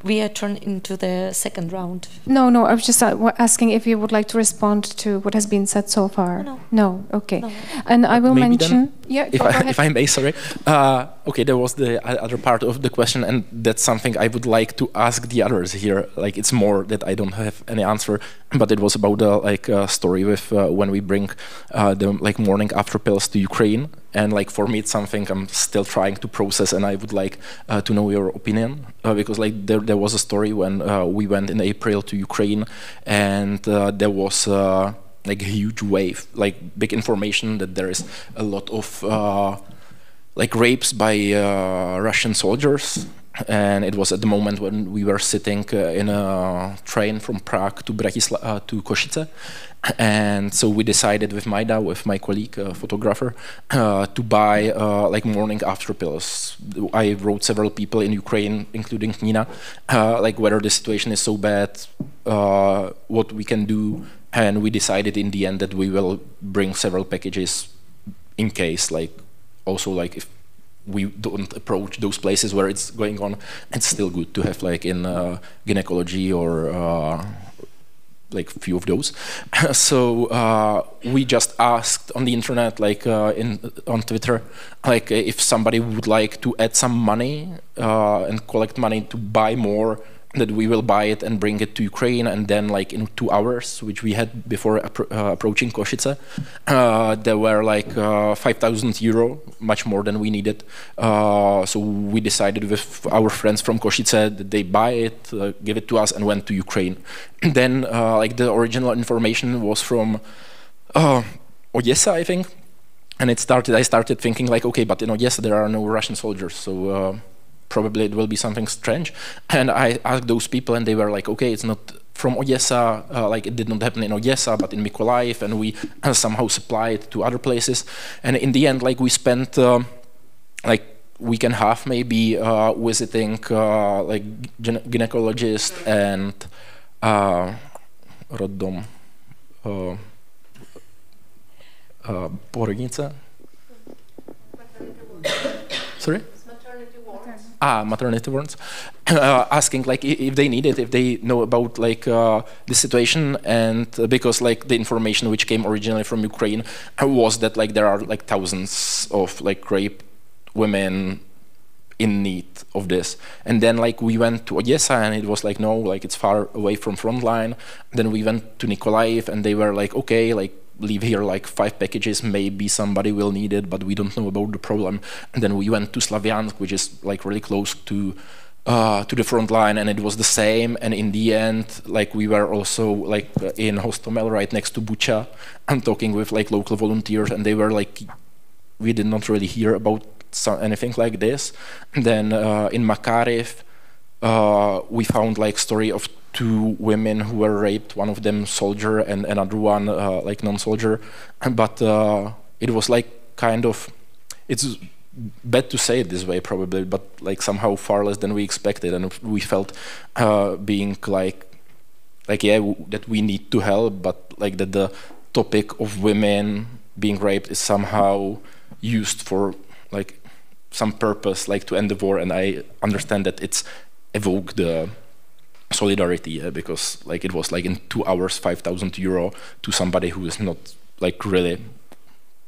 Speaker 3: we are turned into the second round.
Speaker 1: No, I was just asking if you would like to respond to what has been said so far. No, okay. No. And I will maybe mention... Then,
Speaker 5: yeah, if I may, sorry. Okay, there was the other part of the question, and that's something I would like to ask the others here. Like, it's more that I don't have any answer, but it was about the story with when we bring the like morning after pills to Ukraine. And like for me, it's something I'm still trying to process, and I would like to know your opinion, because like there was a story when we went in April to Ukraine, and there was like a huge wave, like big information that there is a lot of like rapes by Russian soldiers. And it was at the moment when we were sitting in a train from Prague to to Košice. And so we decided with Majda, with my colleague, photographer, to buy like morning after pills. I wrote several people in Ukraine, including Nina, like whether the situation is so bad, what we can do. And we decided in the end that we will bring several packages in case, like also like if we don't approach those places where it's going on, it's still good to have like in gynecology or like few of those. So we just asked on the internet, like on Twitter, like if somebody would like to add some money and collect money to buy more, that we will buy it and bring it to Ukraine, and then like in 2 hours, which we had before approaching Košice, there were like 5,000 euro, much more than we needed. So we decided with our friends from Košice that they buy it, give it to us, and went to Ukraine. And then like the original information was from Odessa, I think, and I started thinking like, okay, but in Odessa there are no Russian soldiers, so probably it will be something strange. And I asked those people, and they were like, okay, it's not from Odessa, like it did not happen in Odessa, but in Mykolaiv, and we somehow supply it to other places. And in the end, like we spent like week and a half maybe visiting like gynecologist and Rodom, porodnice. Sorry? Maternity wards, asking like if they need it, if they know about like the situation, and because like the information which came originally from Ukraine was that like there are like thousands of like raped women in need of this. And then like we went to Odessa, and it was like, no, like it's far away from frontline. Then we went to Nikolaev, and they were like, okay, like leave here like 5 packages, maybe somebody will need it, but we don't know about the problem. And then we went to Slavyansk, which is like really close to the front line, and it was the same. And in the end, like we were also like in Hostomel, right next to Bucha, and talking with like local volunteers, and they were like, we did not really hear about anything like this. And then in Makarev, we found like story of 2 women who were raped, one of them soldier and another one like non-soldier. But it was like kind of, it's bad to say it this way probably, but like somehow far less than we expected, and we felt being like yeah, that we need to help, but like that the topic of women being raped is somehow used for like some purpose, like to end the war. And I understand that it's evoked the solidarity, because like it was like in 2 hours 5,000 euro to somebody who is not like really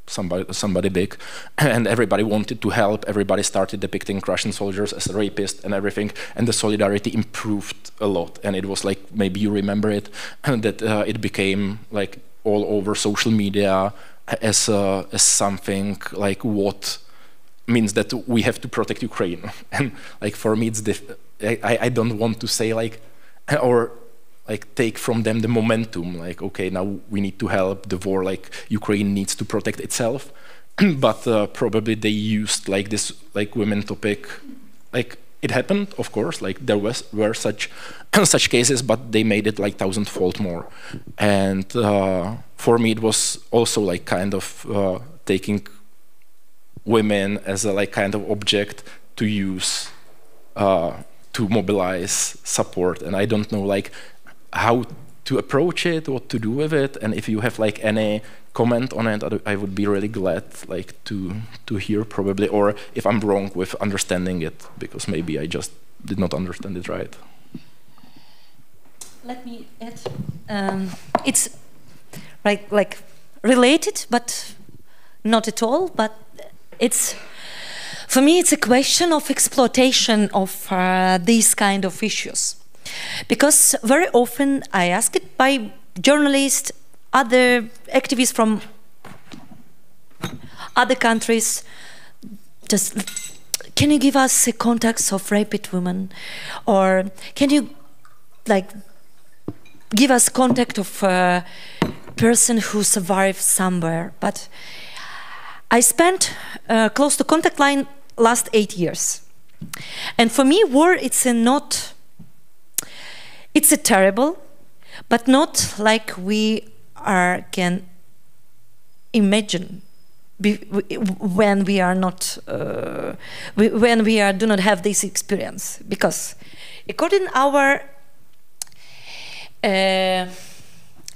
Speaker 5: somebody big, and everybody wanted to help. Everybody started depicting Russian soldiers as rapists and everything, and the solidarity improved a lot. And it was like, maybe you remember it, that it became like all over social media as something like what means that we have to protect Ukraine. And like for me, it's I don't want to say like, or like take from them the momentum, like, okay, now we need to help the war, like Ukraine needs to protect itself. But probably they used like this like women topic, like it happened, of course, like there were such such cases, but they made it like 1,000-fold more. And for me, it was also like kind of taking women as a like kind of object to use to mobilize support. And I don't know like how to approach it, what to do with it, and if you have like any comment on it, I would be really glad like to hear probably, or if I'm wrong with understanding it, because maybe I just did not understand it right.
Speaker 3: Let me add. It's like related, but not at all. But it's, for me, it's a question of exploitation of these kind of issues. Because very often I ask it by journalists, other activists from other countries, just, can you give us a context of raped women? Or can you like give us contact of a person who survived somewhere? But I spent close to contact line last 8 years. And for me, war, it's a terrible, but not like we can imagine when we are not, when we do not have this experience. Because according to our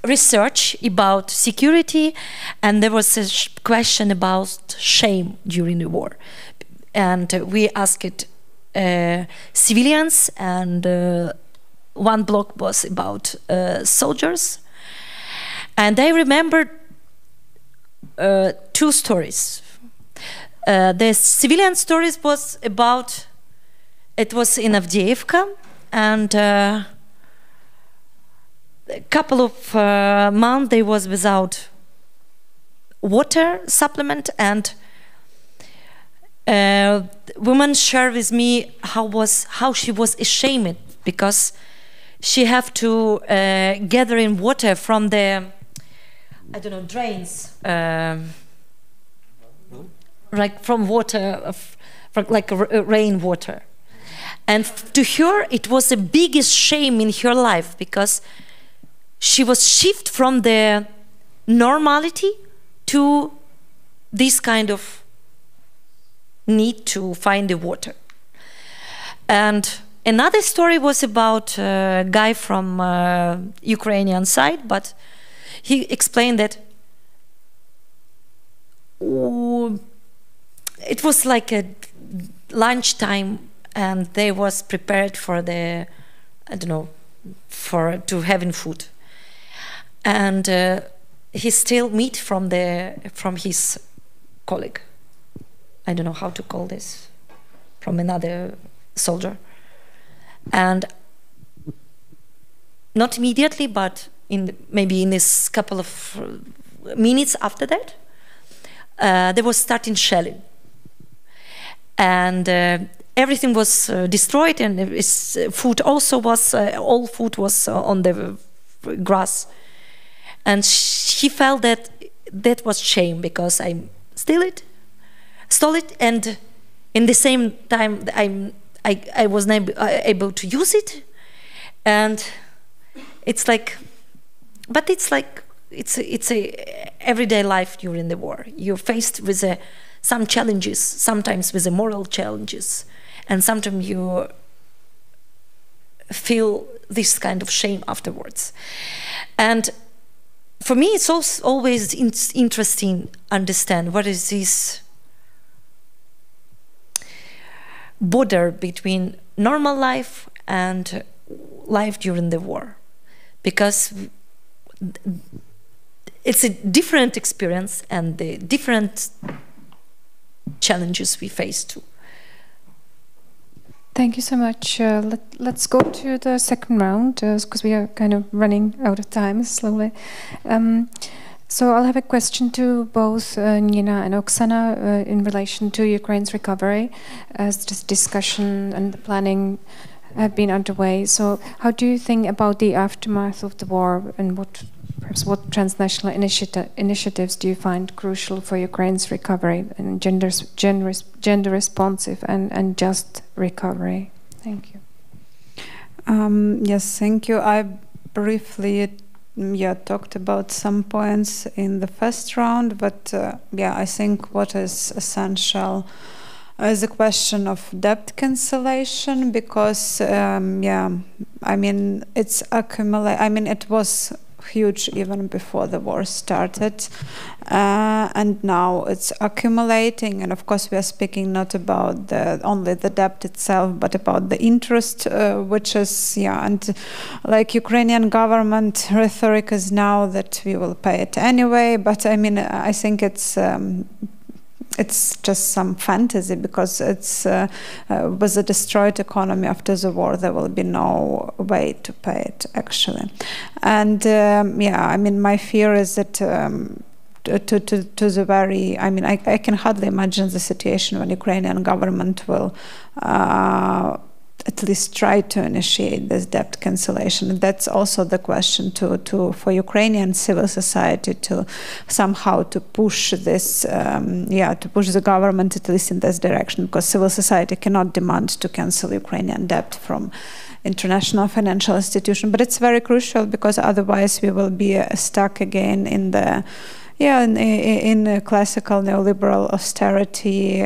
Speaker 3: research about security, and there was a question about shame during the war, and we asked civilians, and one block was about soldiers, and I remembered 2 stories. The civilian stories was about, it was in Avdiivka, and a couple of months they was without water supplement, and woman shared with me how she was ashamed because she have to gather in water from the, I don't know, drains, like from water, like rainwater. And to her, it was the biggest shame in her life, because she was shifted from the normality to this kind of need to find the water. And another story was about a guy from Ukrainian side, but he explained that it was like a lunchtime, and they was prepared for the, I don't know, to having food, and he steal meat from his colleague. I don't know how to call this from another soldier. And not immediately, but maybe in this couple of minutes after that, there was starting shelling. And everything was destroyed, and his food also was, all food was on the grass. And he felt that that was shame, because I stole it, and in the same time I wasn't able to use it. And it's like, but it's like, it's a everyday life during the war. You're faced with some challenges, sometimes with the moral challenges, and sometimes you feel this kind of shame afterwards. And for me, it's also always interesting to understand what is this border between normal life and life during the war, because it's a different experience and the different challenges we face too.
Speaker 1: Thank you so much. Let's go to the second round, because we are kind of running out of time slowly. So I'll have a question to both Nina and Oksana in relation to Ukraine's recovery, as this discussion and the planning have been underway. So how do you think about the aftermath of the war, and perhaps what transnational initiatives do you find crucial for Ukraine's recovery and gender responsive and just recovery? Thank you.
Speaker 2: Yes, thank you. I briefly talked about some points in the first round, but I think what is essential is the question of debt cancellation, because I mean, it's it was huge even before the war started, and now it's accumulating. And of course, we are speaking not about only the debt itself, but about the interest, which is and like Ukrainian government rhetoric is now that we will pay it anyway. But I mean, I think it's just some fantasy, because it's with a destroyed economy after the war, there will be no way to pay it actually. And I mean, my fear is that to the very, I mean, I can hardly imagine the situation when Ukrainian government will at least try to initiate this debt cancellation. That's also the question for Ukrainian civil society to somehow to push this, to push the government at least in this direction, because civil society cannot demand to cancel Ukrainian debt from international financial institution. But it's very crucial, because otherwise we will be stuck again in the in a classical neoliberal austerity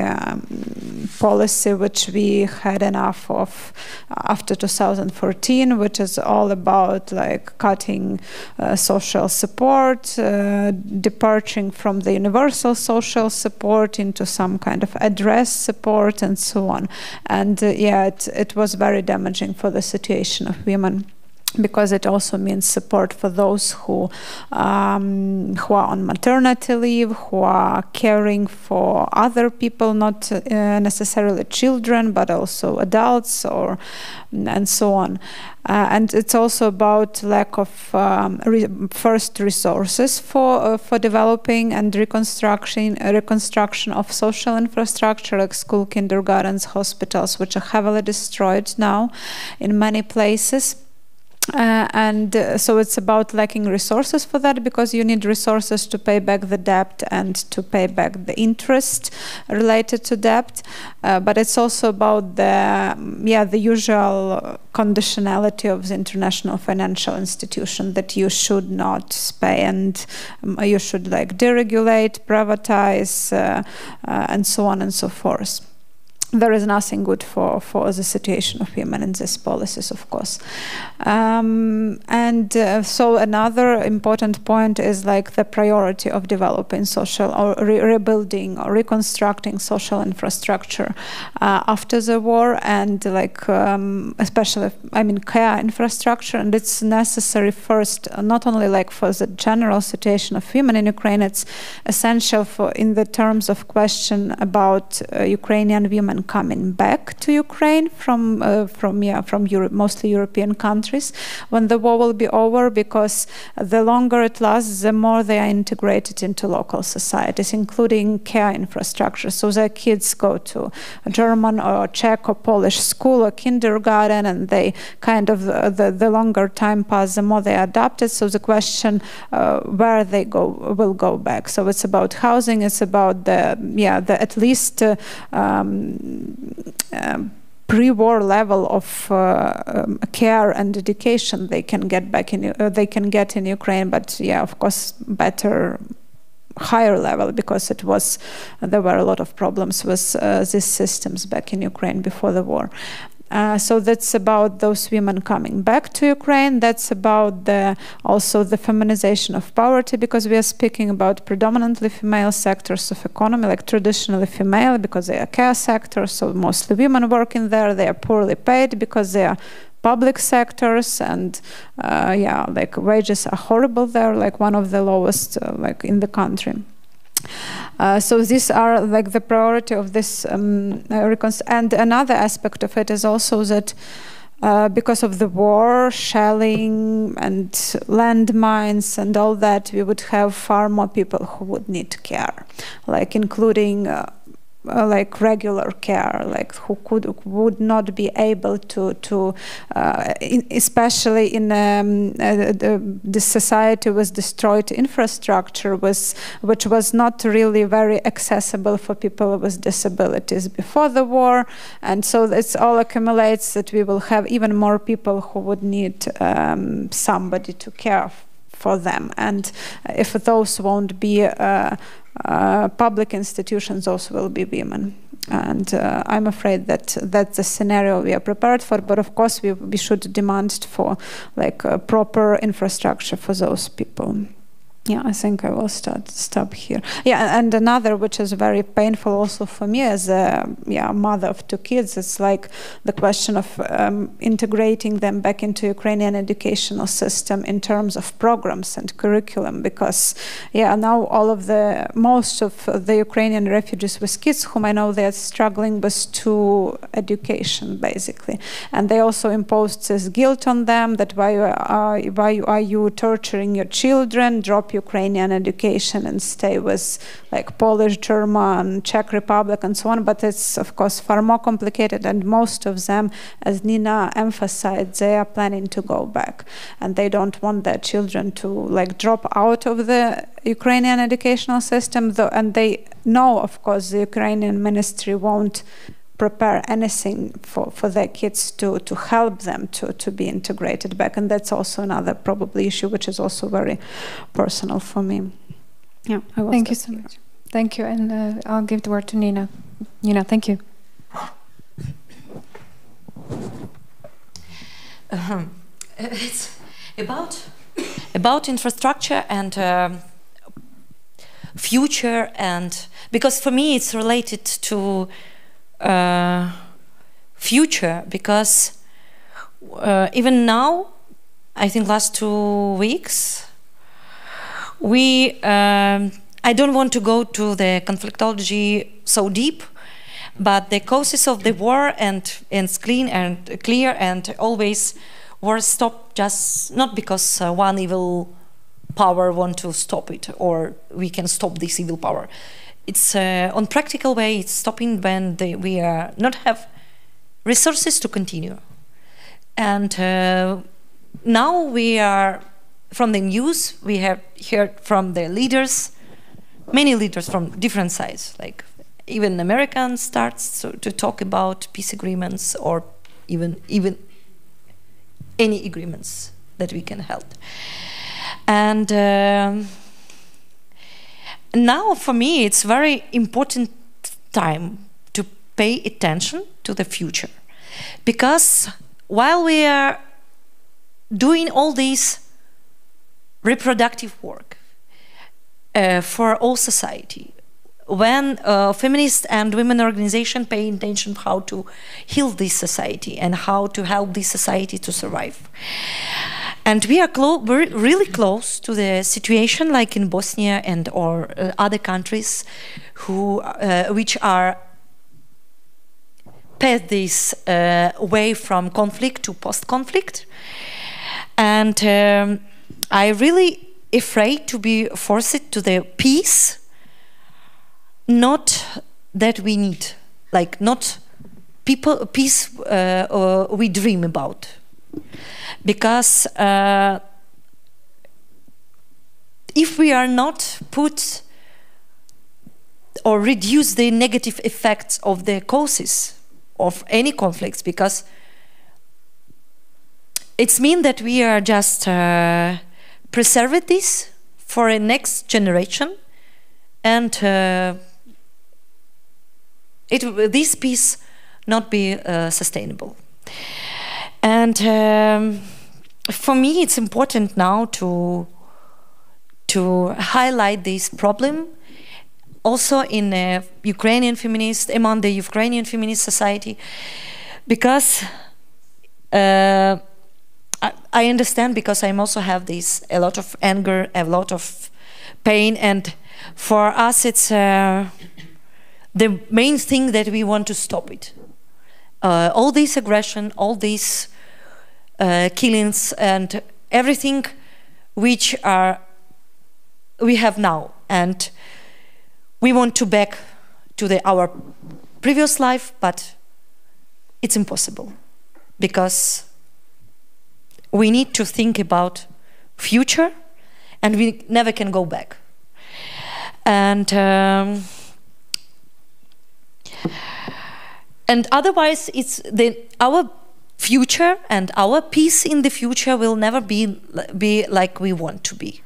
Speaker 2: policy, which we had enough of after 2014, which is all about like cutting social support, departing from the universal social support into some kind of address support and so on. And it was very damaging for the situation of women, because it also means support for those who are on maternity leave, who are caring for other people, not necessarily children, but also adults, and so on. And it's also about lack of first resources for developing and reconstruction of social infrastructure, like school, kindergartens, hospitals, which are heavily destroyed now in many places. So it's about lacking resources for that, because you need resources to pay back the debt and to pay back the interest related to debt. But it's also about the usual conditionality of the international financial institution, that you should not spend, you should like deregulate, privatize, and so on and so forth. There is nothing good for the situation of women in these policies, of course. So another important point is like the priority of developing social or rebuilding or reconstructing social infrastructure after the war, and like especially, I mean, care infrastructure. And it's necessary first, not only like for the general situation of women in Ukraine, it's essential for in the terms of question about Ukrainian women women coming back to Ukraine from Europe, mostly European countries, when the war will be over, because the longer it lasts, the more they are integrated into local societies, including care infrastructure. So their kids go to a German or Czech or Polish school or kindergarten, and they kind of, the longer time passes, the more they are adapted. So the question where they will go back. So it's about housing, it's about the at least pre-war level of care and education they can get back in Ukraine, but of course better, higher level, because there were a lot of problems with these systems back in Ukraine before the war. So that's about those women coming back to Ukraine. That's about also the feminization of poverty, because we are speaking about predominantly female sectors of economy, like traditionally female, because they are care sectors, so mostly women working there. They are poorly paid because they are public sectors, and like wages are horrible there, like one of the lowest like in the country. So these are like the priority of this and another aspect of it is also that because of the war, shelling and landmines and all that, we would have far more people who would need care, like including like regular care, like who would not be able to especially in the society with destroyed infrastructure, which was not really very accessible for people with disabilities before the war, and so it all accumulates that we will have even more people who would need somebody to care for them, and if those won't be public institutions, also will be women. And I'm afraid that that's the scenario we are prepared for, but of course we should demand for like proper infrastructure for those people. Yeah, I think I will stop here. Yeah, and another which is very painful also for me as a mother of two kids, it's like the question of integrating them back into Ukrainian educational system in terms of programs and curriculum, because now most of the Ukrainian refugees with kids whom I know, they are struggling with education basically, and they also imposed this guilt on them that why are you torturing your children, drop Ukrainian education and stay with like Polish, German, Czech Republic and so on. But it's of course far more complicated, and most of them, as Nina emphasized, they are planning to go back, and they don't want their children to like drop out of the Ukrainian educational system, and they know of course the Ukrainian ministry won't prepare anything for their kids to help them to be integrated back, and that's also another probably issue which is also very personal for me. Yeah,
Speaker 1: thank you so much. Thank you, and I'll give the word to Nina. Nina, thank you.
Speaker 3: It's about infrastructure and future, and because for me it's related to future, because even now, I think last 2 weeks, I don't want to go to the conflictology so deep, but the causes of the war and clear, and always war stop just not because one evil power want to stop it, or we can stop this evil power. It's on practical way, it's stopping when we not have resources to continue. And now we are, from the news, we have heard from the leaders, many leaders from different sides, like even Americans starts to talk about peace agreements, or even any agreements that we can help. And now for me it's very important time to pay attention to the future, because while we are doing all this reproductive work for all society, when feminist and women organizations pay attention how to heal this society and how to help this society to survive. And we are really close to the situation like in Bosnia and or other countries which are path this way from conflict to post-conflict. And I really afraid to be forced to the peace, not that we need, like not peace we dream about. Because if we are not put or reduce the negative effects of the causes of any conflicts, because it's mean that we are just preserve this for a next generation, and this peace not be sustainable. And for me, it's important now to highlight this problem also in Ukrainian feminists, among the Ukrainian feminist society, because I understand, because I also have this, a lot of anger, a lot of pain, and for us it's the main thing that we want to stop it. All this aggression, all these killings, and everything which we have now, and we want to back to our previous life, but it's impossible, because we need to think about future, and we never can go back. And otherwise, our future and our peace in the future will never be like we want to be,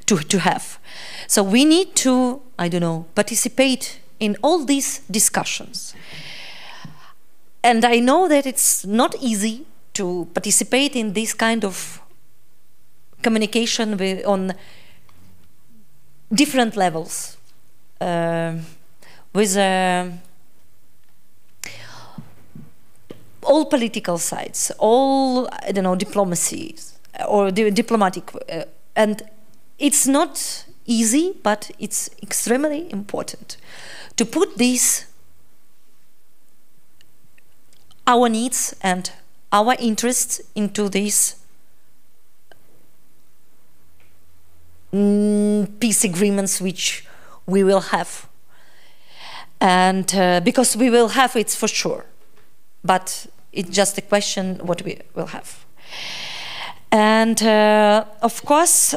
Speaker 3: to have. So we need to, I don't know, participate in all these discussions. And I know that it's not easy to participate in this kind of communication on different levels, with all political sides, all, I don't know, diplomacies or diplomatic, and it's not easy, but it's extremely important to put these, our needs and our interests into these peace agreements which we will have. And because we will have it for sure, but it's just a question what we will have. And of course,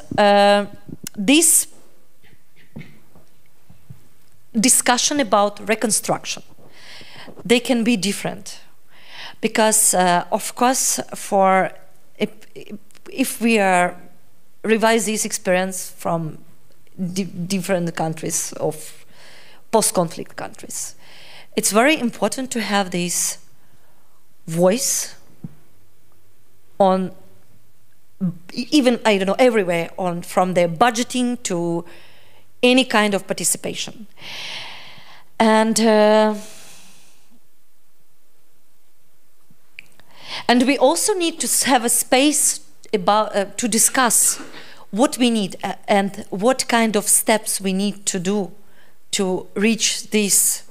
Speaker 3: this discussion about reconstruction, they can be different, because of course, if we revise this experience from different countries, of post-conflict countries, it's very important to have this voice on, even, I don't know, everywhere, on from the budgeting to any kind of participation. And we also need to have a space about to discuss what we need and what kind of steps we need to do to reach this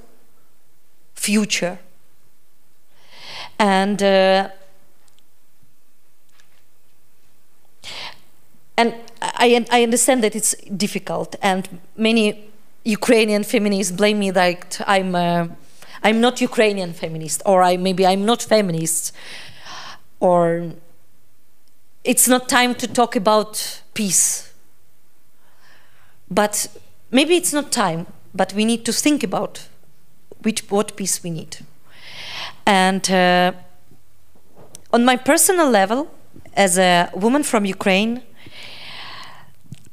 Speaker 3: future. And I understand that it's difficult, and many Ukrainian feminists blame me that I'm not Ukrainian feminist, or maybe I'm not feminist, or it's not time to talk about peace. But maybe it's not time, but we need to think about what peace we need. And on my personal level, as a woman from Ukraine,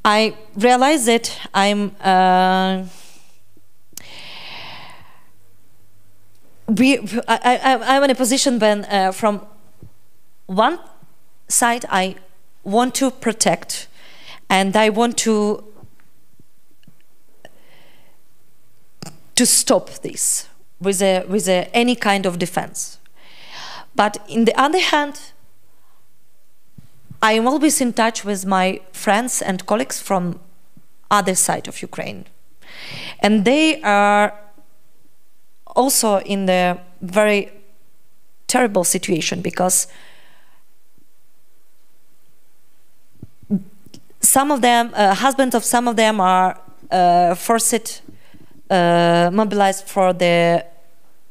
Speaker 3: I realize that I'm in a position when from one side I want to protect, and I want to stop this with any kind of defense. But in the other hand, I am always in touch with my friends and colleagues from other side of Ukraine, and they are also in the very terrible situation, because some of them, husbands of some of them are forced mobilized for the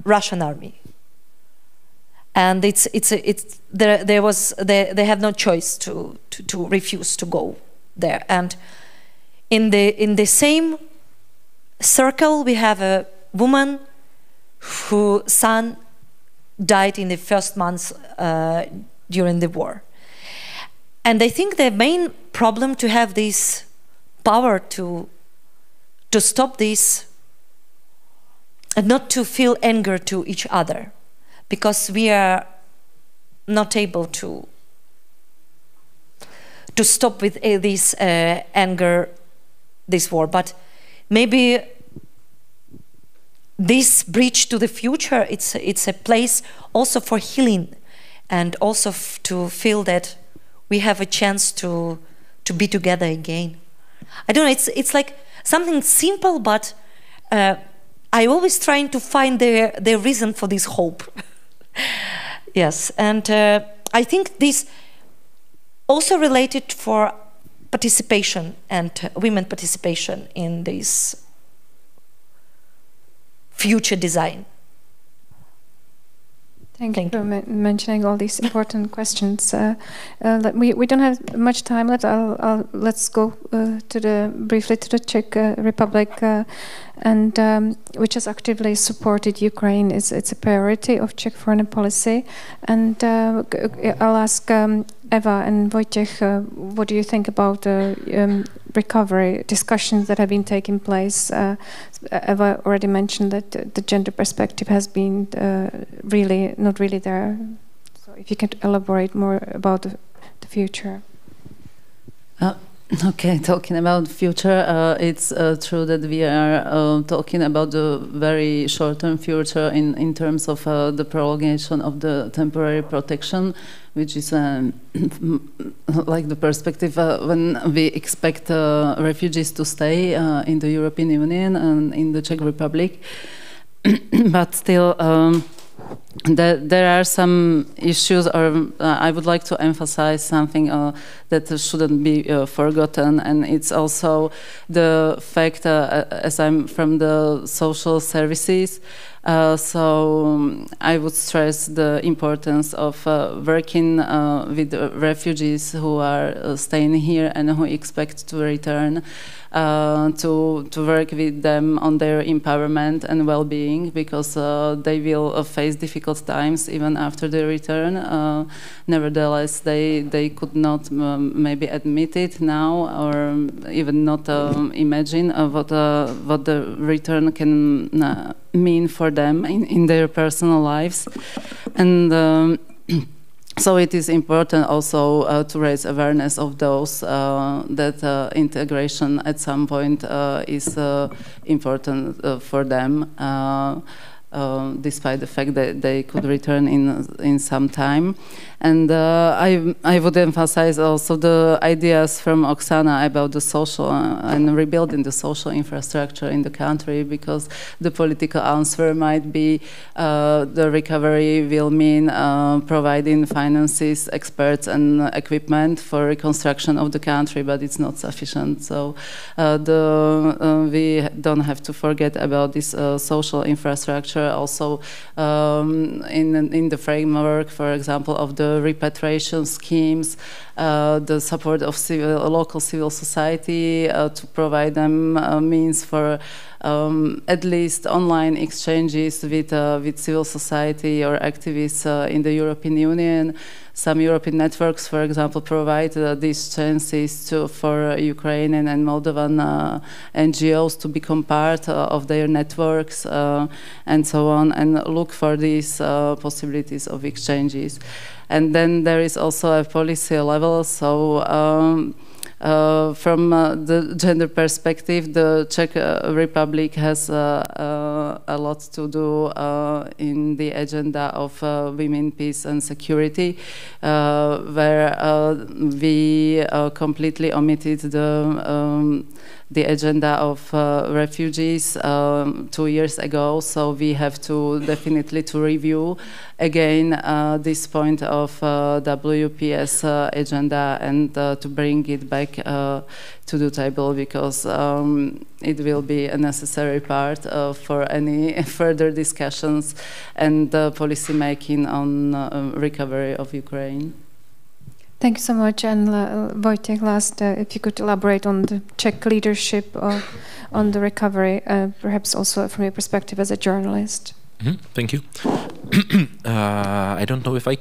Speaker 3: Russian army, and they have no choice to refuse to go there. And in the same circle, we have a woman whose son died in the first months during the war. And I think the main problem to have this power to stop this and not to feel anger to each other, because we are not able to stop with this anger, this war. But maybe this bridge to the future, it's a place also for healing, and also to feel that we have a chance to be together again. I don't know, it's like something simple, but I always trying to find the reason for this hope. Yes, and I think this also related for participation and women participation in this future design.
Speaker 1: Thank you for mentioning all these important questions. We don't have much time left. Let's go briefly to the Czech Republic, and which has actively supported Ukraine. It's a priority of Czech foreign policy. And I'll ask Eva and Wojciech, what do you think about the recovery discussions that have been taking place? Eva already mentioned that the gender perspective has been not really there. So if you could elaborate more about the future.
Speaker 4: Okay, talking about future, it's true that we are talking about the very short-term future in terms of the prolongation of the temporary protection, which is like the perspective when we expect refugees to stay in the European Union and in the Czech Republic. But still, there are some issues, or I would like to emphasize something that shouldn't be forgotten, and it's also the fact, as I'm from the social services, so I would stress the importance of working with refugees who are staying here and who expect to return, to work with them on their empowerment and well-being, because they will face difficult times even after their return. Nevertheless, they could not maybe admit it now, or even not imagine what the return can mean for them in their personal lives. And so it is important also to raise awareness of those that integration at some point is important for them, despite the fact that they could return in some time. And I would emphasize also the ideas from Oksana about the social and rebuilding the social infrastructure in the country, because the political answer might be the recovery will mean providing finances, experts and equipment for reconstruction of the country, but it's not sufficient. So we don't have to forget about this social infrastructure also in the framework, for example, of the repatriation schemes, the support of local civil society to provide them means for at least online exchanges with civil society or activists in the European Union. Some European networks, for example, provide these chances for Ukrainian and Moldovan NGOs to become part of their networks and so on, and look for these possibilities of exchanges. And then there is also a policy level. So from the gender perspective, the Czech Republic has a lot to do in the agenda of women, peace and security, where we completely omitted the agenda of refugees 2 years ago, so we have to definitely to review again this point of WPS agenda and to bring it back to the table, because it will be a necessary part for any further discussions and policy making on recovery of Ukraine.
Speaker 1: Thank you so much. And Wojciech, last, if you could elaborate on the Czech leadership on the recovery, perhaps also from your perspective as a journalist.
Speaker 5: Thank you. I don't know if I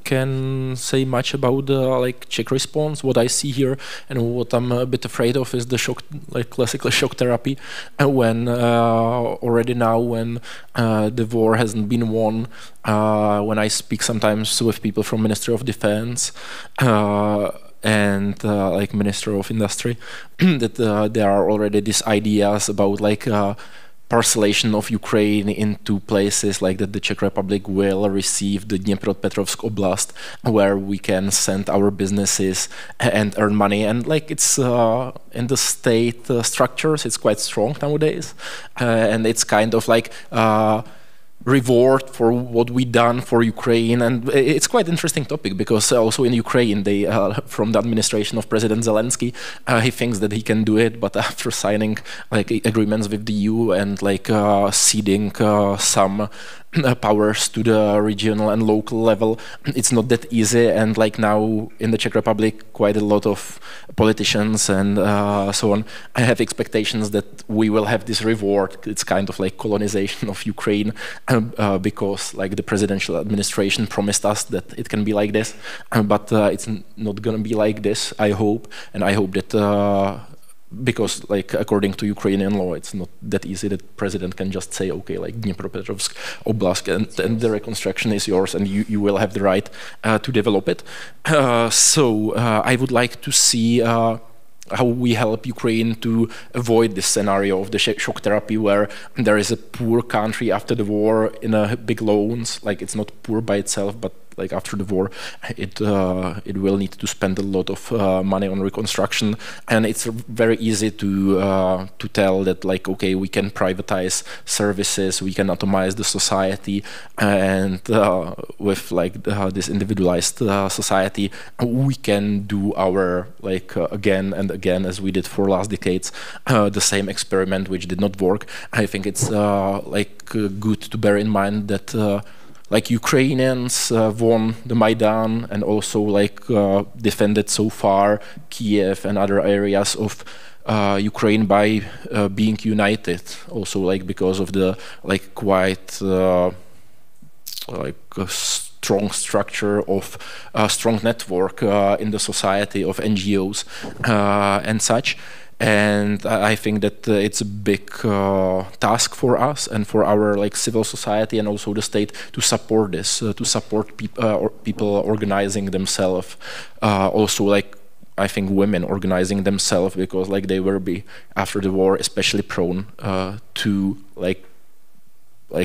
Speaker 5: can say much about the Czech response. What I see here and what I'm a bit afraid of is the shock, classical shock therapy, when already now when the war hasn't been won. When I speak sometimes with people from Ministry of Defense and Minister of Industry, that there are already these ideas about parcelation of Ukraine into places like that the Czech Republic will receive the Dnipropetrovsk Oblast, where we can send our businesses and earn money. And it's in the state structures, it's quite strong nowadays. And it's kind of reward for what we done for Ukraine. And it's quite interesting topic, because also in Ukraine, they from the administration of President Zelensky, he thinks that he can do it, but after signing agreements with the EU and ceding some powers to the regional and local level, it's not that easy. And now in the Czech Republic, quite a lot of politicians and so on, I have expectations that we will have this reward. It's kind of colonization of Ukraine, because the presidential administration promised us that it can be like this, but it's not gonna be like this, I hope. And I hope that because according to Ukrainian law, it's not that easy that president can just say, okay, Dnipropetrovsk Oblast and the reconstruction is yours and you will have the right to develop it. So I would like to see how we help Ukraine to avoid this scenario of the shock therapy, where there is a poor country after the war in a big loans. It's not poor by itself, but after the war, it will need to spend a lot of money on reconstruction, and it's very easy to tell that okay, we can privatize services, we can atomize the society, and with this individualized society, we can do our again and again, as we did for last decades, the same experiment which did not work. I think it's good to bear in mind that Ukrainians won the Maidan and also defended so far Kiev and other areas of Ukraine by being united. Also because of the quite a strong structure of a strong network in the society of NGOs and such. And I think that it's a big task for us and for our civil society and also the state to support this, to support people organizing themselves. Also, I think women organizing themselves, because they will be after the war especially prone to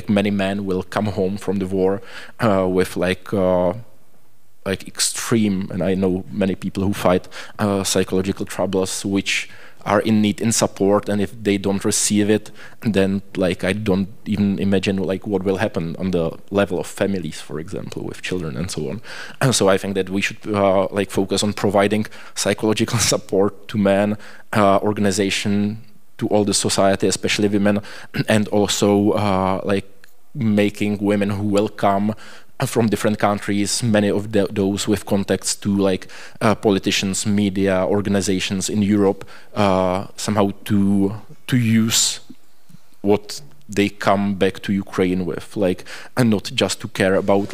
Speaker 5: many men will come home from the war with extreme, and I know many people who fight psychological troubles, which are in need in support, and if they don't receive it, then I don't even imagine what will happen on the level of families, for example, with children and so on. And so I think that we should focus on providing psychological support to men, organization, to all the society, especially women, and also making women who will come from different countries, many of those with contacts to politicians, media, organizations in Europe, somehow to use what they come back to Ukraine with, and not just to care about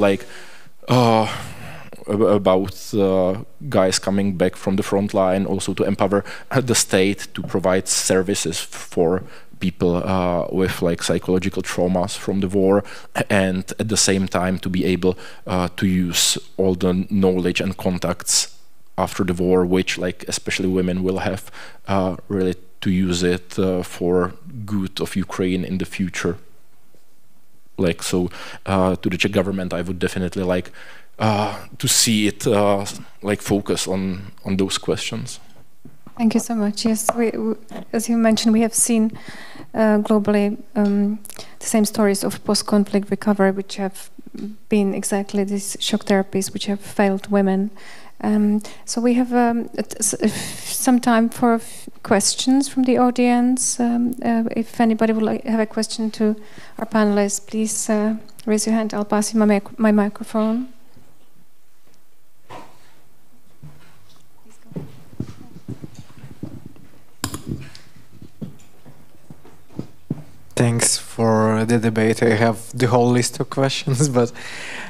Speaker 5: guys coming back from the front line, also to empower the state to provide services for people with psychological traumas from the war, and at the same time to be able to use all the knowledge and contacts after the war, which especially women will have, really to use it for good of Ukraine in the future. To the Czech government, I would definitely to see it focus on those questions.
Speaker 1: Thank you so much. Yes, as you mentioned, we have seen globally the same stories of post-conflict recovery, which have been exactly these shock therapies which have failed women. So we have some time for questions from the audience. If anybody would have a question to our panelists, please raise your hand. I'll pass you my microphone.
Speaker 6: Thanks for the debate. I have the whole list of questions, but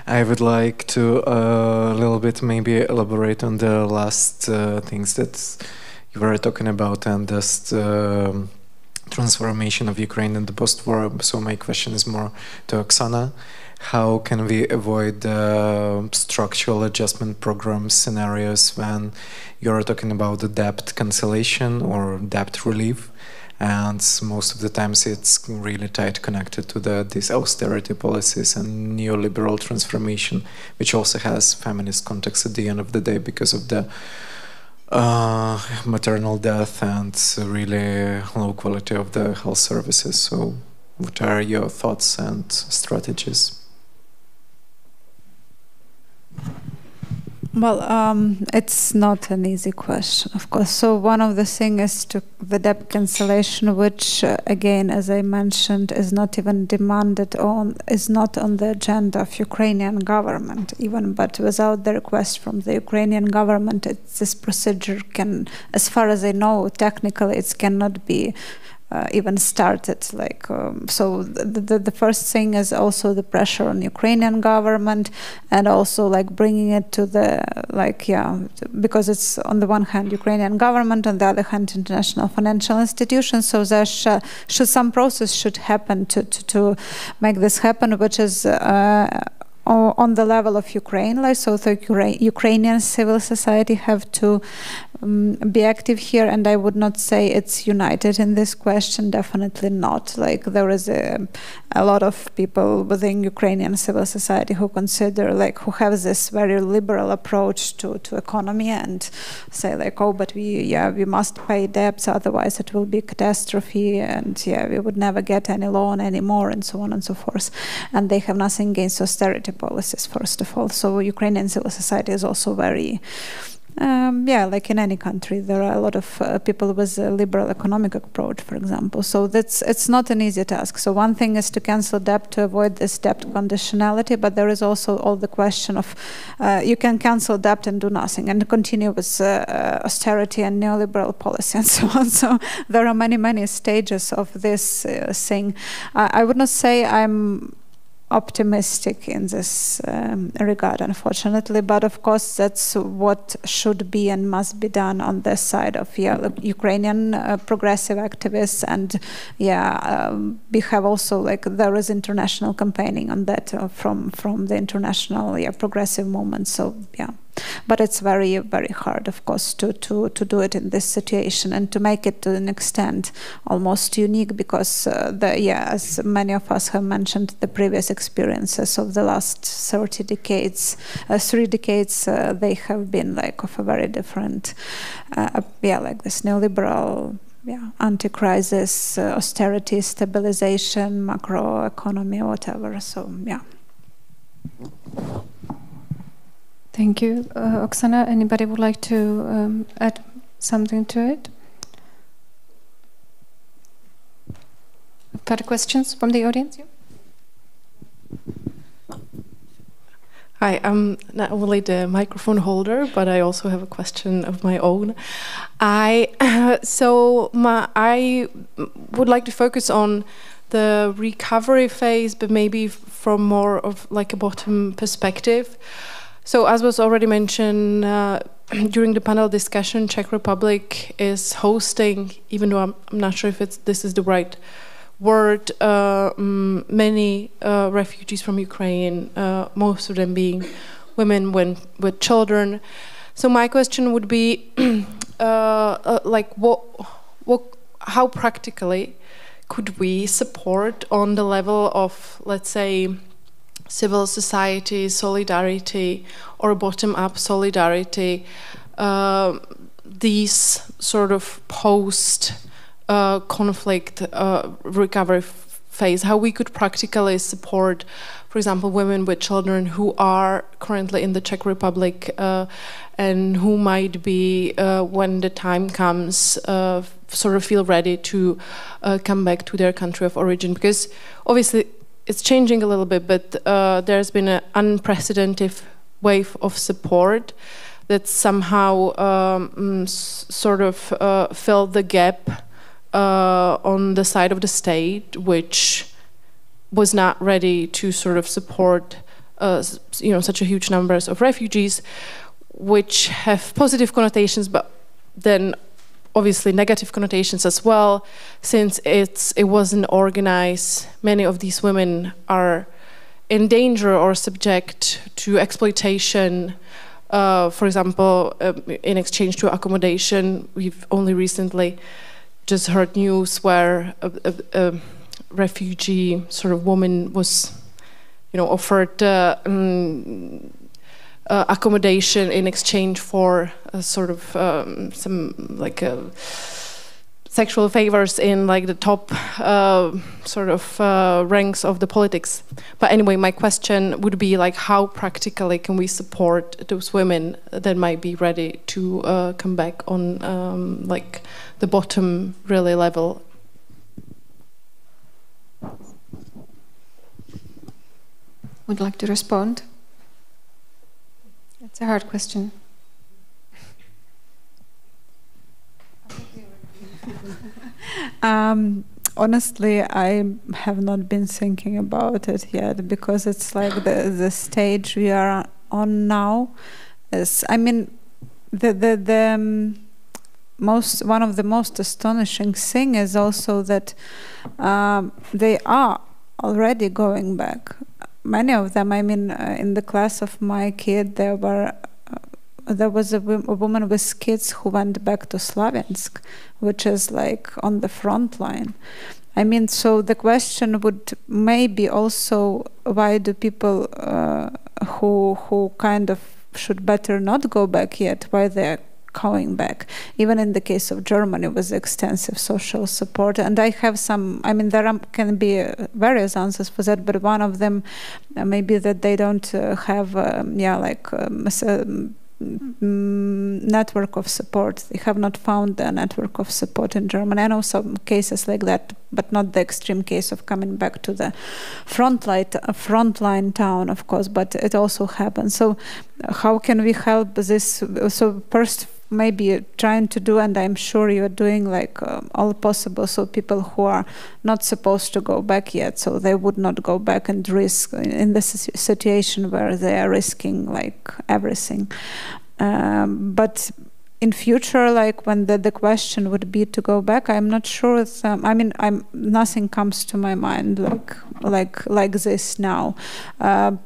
Speaker 6: I would like to a little bit maybe elaborate on the last things that you were talking about and this transformation of Ukraine in the post-war. So my question is more to Oksana. How can we avoid structural adjustment program scenarios when you're talking about the debt cancellation or debt relief? And most of the times it's really tight connected to these austerity policies and neoliberal transformation, which also has feminist context at the end of the day because of the maternal death and really low quality of the health services. So what are your thoughts and strategies?
Speaker 2: Well, it's not an easy question, of course. So one of the things is the debt cancellation, which, again, as I mentioned, is not even demanded on, is not on the agenda of Ukrainian government even, but without the request from the Ukrainian government, this procedure can, as far as I know, technically it cannot be even started. So the first thing is also the pressure on Ukrainian government, and also bringing it to the because it's on the one hand Ukrainian government, on the other hand international financial institutions. So there should some process should happen to make this happen, which is on the level of Ukraine. So the Ukrainian civil society have to be active here, and I would not say it's united in this question, definitely not. There is a lot of people within Ukrainian civil society who consider, who have this very liberal approach to economy and say oh, but we must pay debts, otherwise it will be catastrophe, and we would never get any loan anymore, and so on and so forth. And they have nothing against austerity policies, first of all. So Ukrainian civil society is also very like in any country, there are a lot of people with a liberal economic approach, for example. So it's not an easy task. So one thing is to cancel debt to avoid this debt conditionality, but there is also all the question of you can cancel debt and do nothing and continue with austerity and neoliberal policy and so on. So there are many stages of this thing. I would not say I'm optimistic in this regard, unfortunately, but of course that's what should be and must be done on the side of Ukrainian progressive activists, and we have also there is international campaigning on that from the international progressive movement. So but it's very hard, of course, to do it in this situation and to make it to an extent almost unique, because as many of us have mentioned, the previous experiences of the last 3 decades, they have been of a very different, this neoliberal, anti-crisis, austerity, stabilization, macroeconomy, whatever. So
Speaker 1: Thank you. Oksana, anybody would like to add something to it? Further questions from the audience?
Speaker 7: Hi, I'm not only the microphone holder, but I also have a question of my own. I would like to focus on the recovery phase, but maybe from more of a bottom perspective. So as was already mentioned during the panel discussion, Czech Republic is hosting, even though I'm not sure if this is the right word, many refugees from Ukraine, most of them being women with children. So my question would be, how practically could we support on the level of, let's say, civil society solidarity or bottom-up solidarity, these sort of post conflict recovery phase, how we could practically support, for example, women with children who are currently in the Czech Republic and who might be, when the time comes, sort of feel ready to come back to their country of origin. Because obviously it's changing a little bit, but there's been an unprecedented wave of support that somehow sort of filled the gap on the side of the state, which was not ready to sort of support, such a huge numbers of refugees, which have positive connotations, but then obviously negative connotations as well, since it wasn't organized. Many of these women are in danger or subject to exploitation. For example, in exchange to accommodation, we've only recently just heard news where a refugee sort of woman was, offered accommodation in exchange for sort of some like sexual favors in like the top sort of ranks of the politics. But anyway, my question would be like, how practically can we support those women that might be ready to come back on like the bottom really level?
Speaker 1: Would like to respond? It's a hard question.
Speaker 2: Honestly, I have not been thinking about it yet, because it's like the stage we are on now is, I mean, one of the most astonishing thing is also that they are already going back. Many of them, I mean, in the class of my kid, there was a woman with kids who went back to Slaviansk, which is like on the front line. I mean, so the question would maybe also, why do people who kind of should better not go back yet, why they're going back? Even in the case of Germany with extensive social support. And I have some, I mean, there can be various answers for that, but one of them may be that they don't have, network of support. They have not found a network of support in Germany. I know some cases like that, but not the extreme case of coming back to the frontline town, of course, but it also happens. So how can we help this? So first, maybe trying to do, and I'm sure you're doing like all possible, so people who are not supposed to go back yet, so they would not go back and risk in this situation where they are risking like everything. But in future, like when the question would be to go back, I'm not sure. I mean, nothing comes to my mind like this now. Yeah,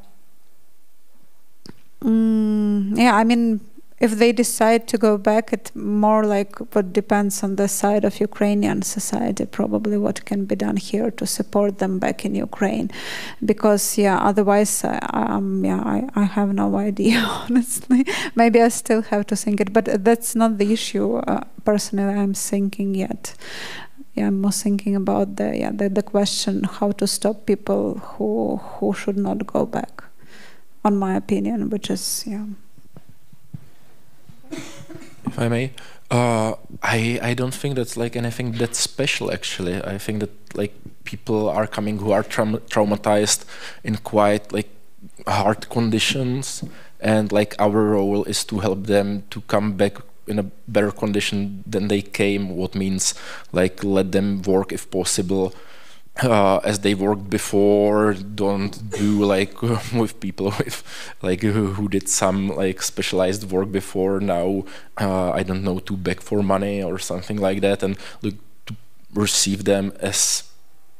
Speaker 2: I mean, if they decide to go back, it more like what depends on the side of Ukrainian society, probably what can be done here to support them back in Ukraine. Because, yeah, otherwise, I have no idea, honestly. Maybe I still have to think it, but that's not the issue, personally, I'm thinking yet. Yeah, I'm more thinking about the question how to stop people who should not go back, on my opinion, which is, yeah.
Speaker 5: If I may, I don't think that's like anything that special, actually. I think that like people are coming who are traumatized in quite like hard conditions, and like our role is to help them to come back in a better condition than they came, what means like let them work if possible as they worked before. Don't do like with people with like who did some like specialized work before, now I don't know, to beg for money or something like that, and look to receive them as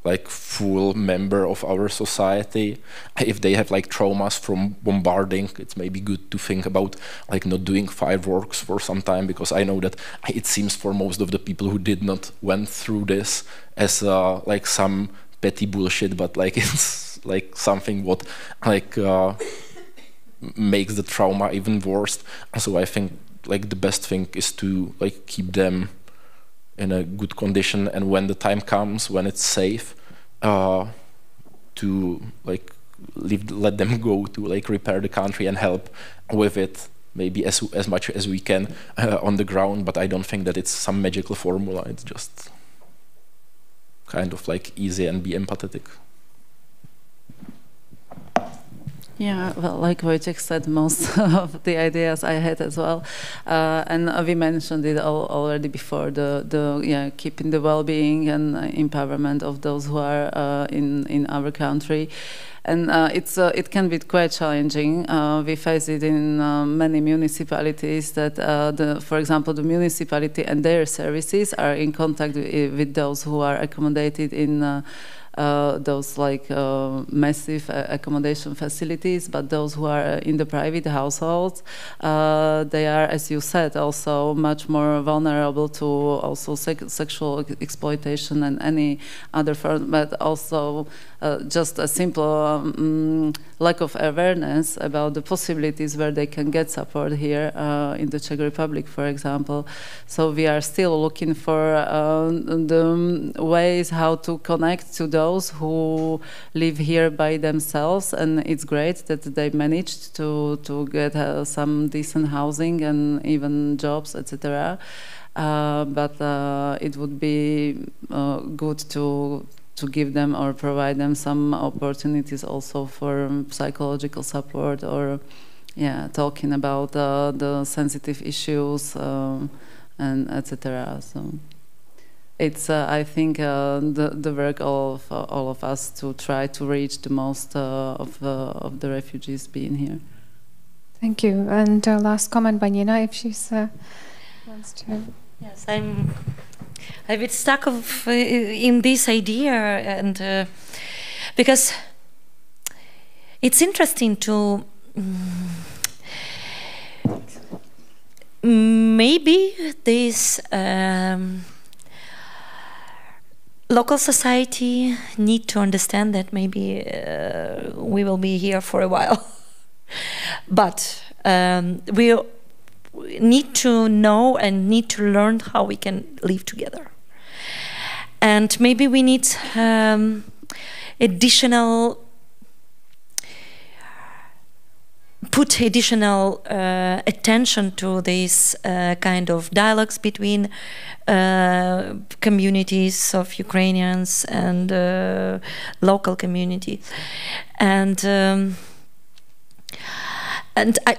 Speaker 5: like full member of our society. If they have like traumas from bombarding, it's maybe good to think about like not doing fireworks for some time, because I know that it seems for most of the people who did not went through this as like some petty bullshit, but like it's like something what like makes the trauma even worse. So I think like the best thing is to like keep them in a good condition, and when the time comes when it's safe, to like let them go to like repair the country and help with it, maybe as much as we can on the ground. But I don't think that it's some magical formula. It's just kind of like easy and be empathetic.
Speaker 4: Yeah, well, like Wojciech said, most of the ideas I had as well, and we mentioned it already before. The keeping the well-being and empowerment of those who are in our country, and it can be quite challenging. We face it in many municipalities that, for example, the municipality and their services are in contact with those who are accommodated in. Those like massive accommodation facilities, but those who are in the private households, they are, as you said, also much more vulnerable to also sexual exploitation and any other form, but also just a simple lack of awareness about the possibilities where they can get support here in the Czech Republic, for example. So we are still looking for the ways how to connect to those who live here by themselves, and it's great that they managed to get some decent housing and even jobs, etc. But it would be good to give them or provide them some opportunities also for psychological support, or talking about the sensitive issues and etc. So it's I think the work of all of us to try to reach the most of the refugees being here.
Speaker 1: Thank you. And last comment by Nina, if she wants to.
Speaker 3: Yes, I'm a bit stuck in this idea, and because it's interesting to maybe this local society need to understand that maybe we will be here for a while, but we need to know and need to learn how we can live together. And maybe we need additional attention to this kind of dialogues between communities of Ukrainians and local communities. And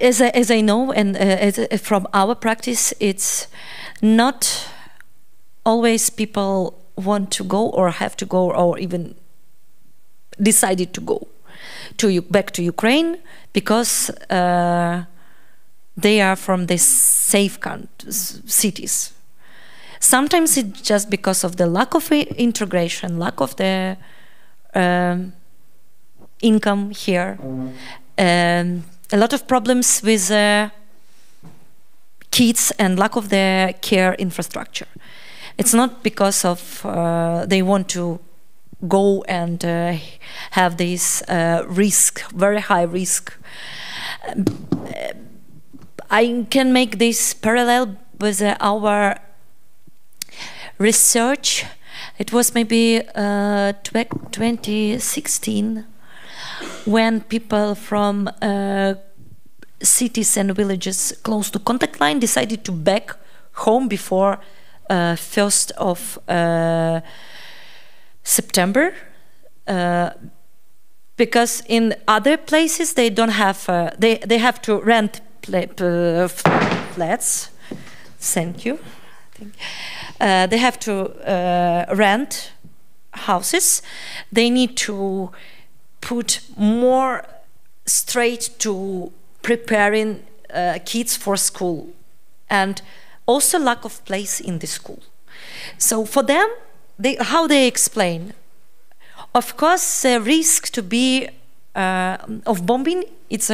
Speaker 3: as I know, and from our practice, it's not always people want to go or have to go or even decided to go back to Ukraine because they are from the safe cities. Sometimes it's just because of the lack of integration, lack of the income here. A lot of problems with kids and lack of the care infrastructure. It's not because of they want to go and have this risk, very high risk. I can make this parallel with our research. It was maybe 2016 when people from cities and villages close to contact line decided to back home before 1st of September, because in other places they don't have they have to rent flats. Thank you. They have to rent houses. They need to put more straight to preparing kids for school, and also lack of place in the school. So for them, how they explain, of course, the risk to be of bombing, it's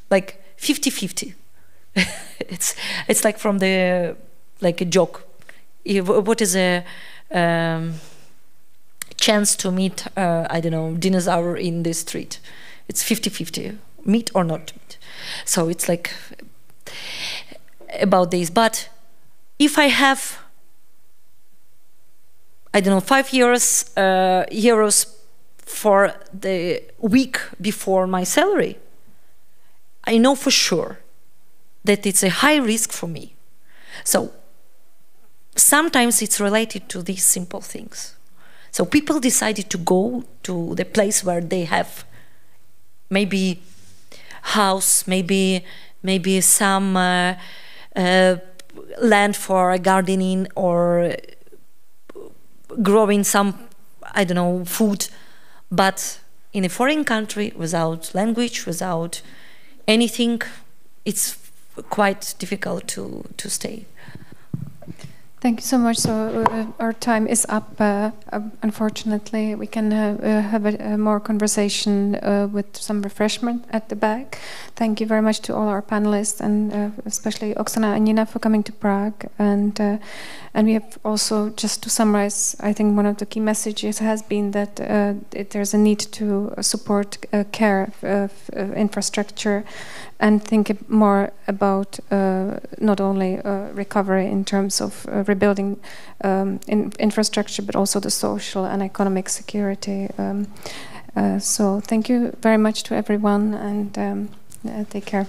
Speaker 3: like 50-50. it's like from the like a joke. What is a chance to meet I don't know, dinosaur in the street? It's 50-50, meet or not meet. So it's like about this. But if I have, I don't know, 5 euros for the week before my salary, I know for sure that it's a high risk for me. So sometimes it's related to these simple things. So people decided to go to the place where they have maybe house, maybe some land for gardening or growing some, I don't know, food, but in a foreign country without language, without anything, it's quite difficult to stay.
Speaker 1: Thank you so much. So our time is up. Unfortunately, we can have a more conversation with some refreshment at the back. Thank you very much to all our panelists, and especially Oksana and Nina for coming to Prague. And we have also, just to summarize, I think one of the key messages has been that there's a need to support care infrastructure and think more about not only recovery in terms of rebuilding infrastructure, but also the social and economic security. So thank you very much to everyone, and take care.